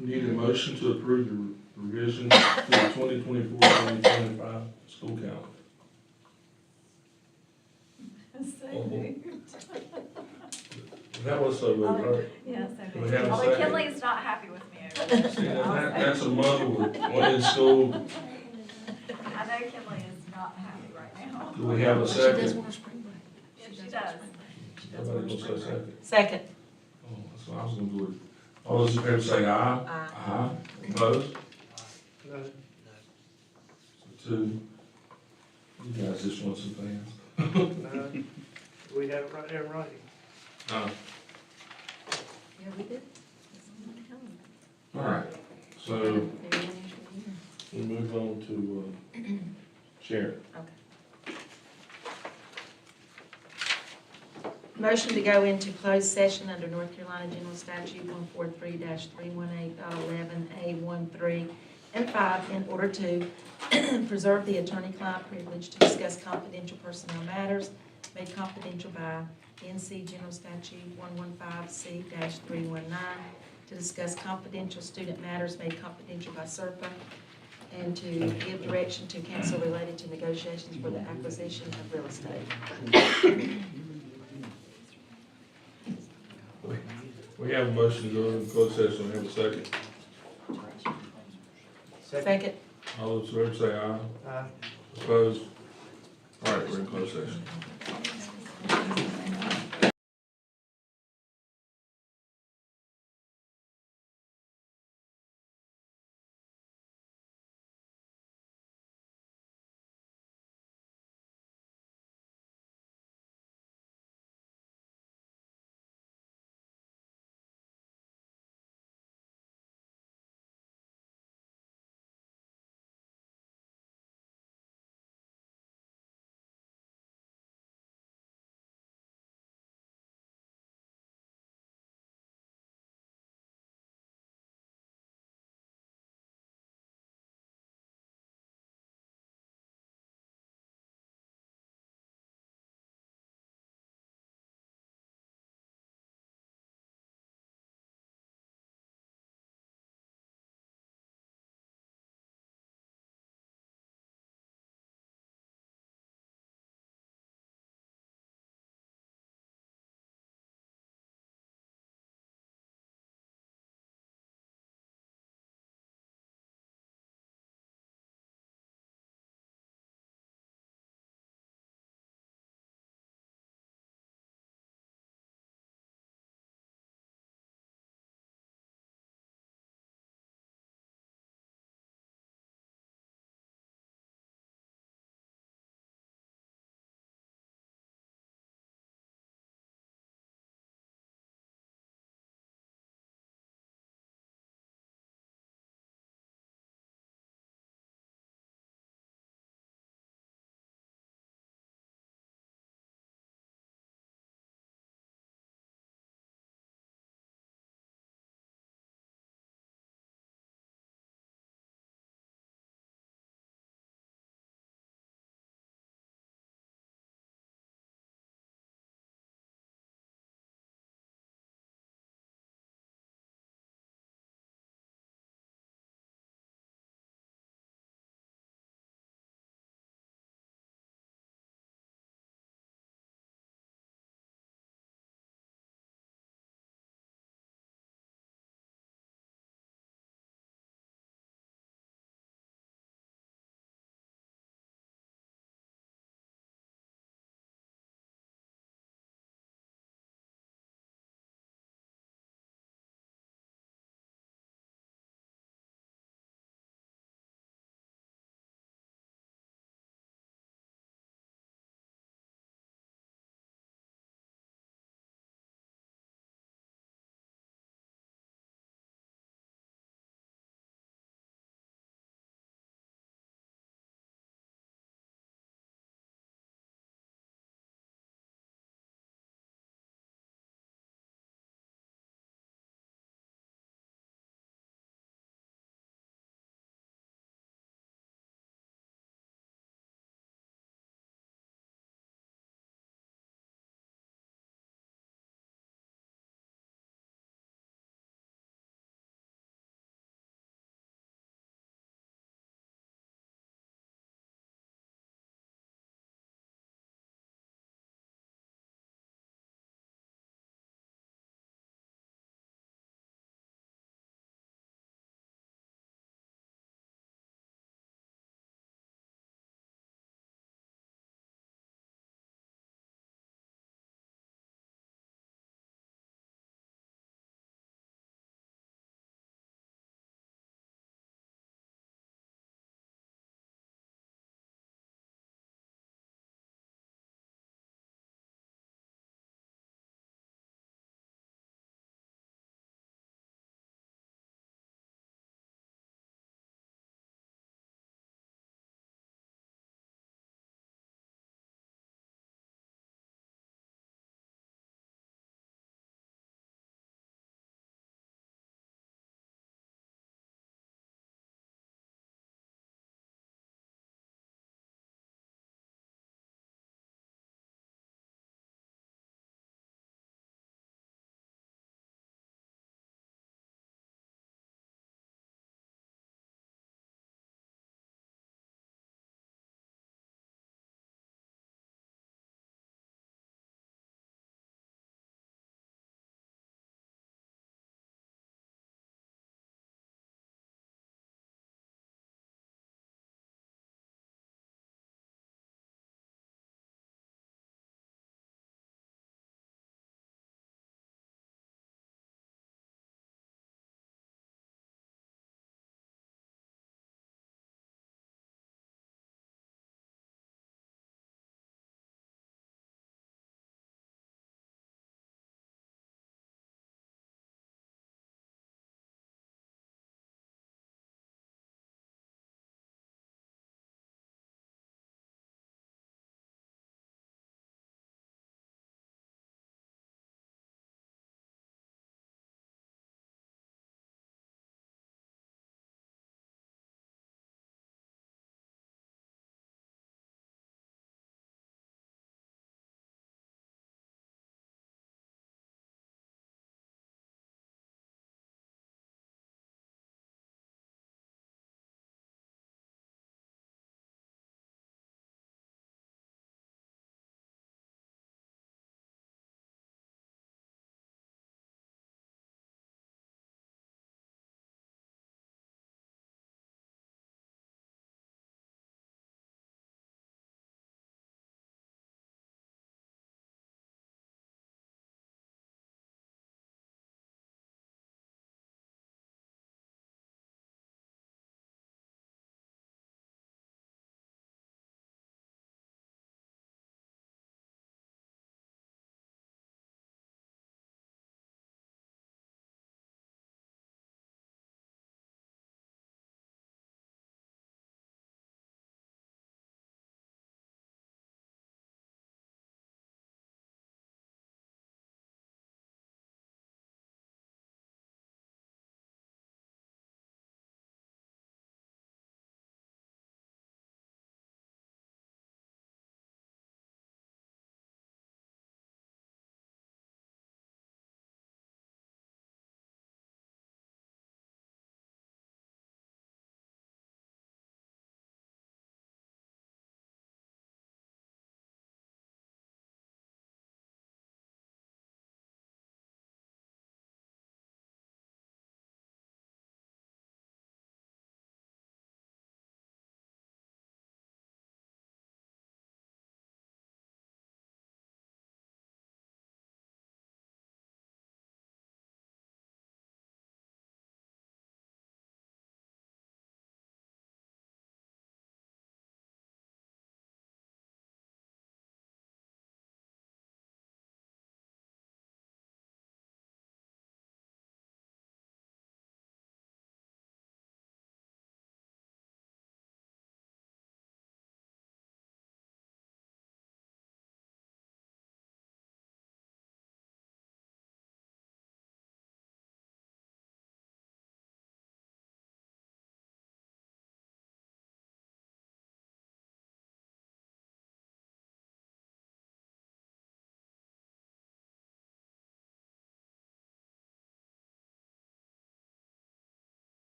[SPEAKER 1] Need a motion to approve the revision to the 2024-2025 school calendar. That was so good, right?
[SPEAKER 8] Yes,
[SPEAKER 1] Do we have a
[SPEAKER 8] although
[SPEAKER 1] second?
[SPEAKER 8] Kinley's not happy with me over this.
[SPEAKER 1] See, that's a mother with one in school.
[SPEAKER 8] I know Kinley is not happy right now.
[SPEAKER 1] Do we have a
[SPEAKER 3] She does
[SPEAKER 1] second?
[SPEAKER 3] want a spring break.
[SPEAKER 8] Yes, she does.
[SPEAKER 1] Somebody gonna say second?
[SPEAKER 3] Second.
[SPEAKER 1] Oh, that's what I was gonna do it. All those in favor say aye.
[SPEAKER 3] Aye.
[SPEAKER 1] Opposed?
[SPEAKER 6] No.
[SPEAKER 1] So two. You guys just want some things.
[SPEAKER 6] No, we have it right there in writing.
[SPEAKER 1] Uh,
[SPEAKER 3] Yeah, we did.
[SPEAKER 1] all right, so we move on to, Sharon.
[SPEAKER 3] Motion to go into closed session under North Carolina General Statute 143-318.11A13 and 5 in order to preserve the attorney-client privilege to discuss confidential personnel matters made confidential by NC General Statute 115C-319, to discuss confidential student matters made confidential by SERPA, and to give direction to counsel related to negotiations for the acquisition of real estate.
[SPEAKER 1] We have a motion to go into closed session, we have a second.
[SPEAKER 3] Second.
[SPEAKER 1] All those in favor say aye. Opposed? All right, we're in closed session.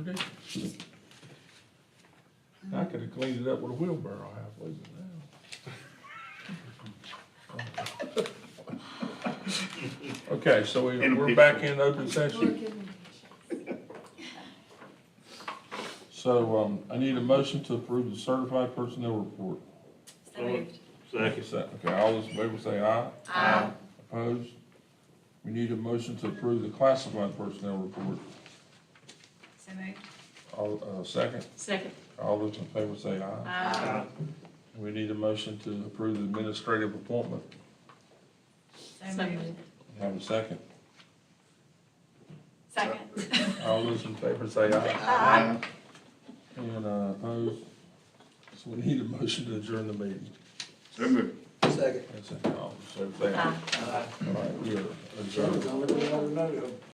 [SPEAKER 1] Jeopardy. I could have cleaned it up with a wheelbarrow halfway now. Okay, so we're back in open session. So, I need a motion to approve the certified personnel report.
[SPEAKER 8] So moved.
[SPEAKER 1] Okay, all those in favor say aye.
[SPEAKER 12] Aye.
[SPEAKER 1] Opposed? We need a motion to approve the classified personnel report.
[SPEAKER 8] So moved.
[SPEAKER 1] All, second,
[SPEAKER 3] Second.
[SPEAKER 1] all those in favor say aye.
[SPEAKER 3] Aye.
[SPEAKER 1] We need a motion to approve the administrative appointment.
[SPEAKER 8] So moved.
[SPEAKER 1] Have a second.
[SPEAKER 8] Second.
[SPEAKER 1] All those in favor say aye.
[SPEAKER 8] Aye.
[SPEAKER 1] And, opposed? So we need a motion to adjourn the meeting.
[SPEAKER 11] So moved.
[SPEAKER 10] Second.
[SPEAKER 1] That's it. All those in favor say aye. All right, we are adjourned.
[SPEAKER 10] Only one I know.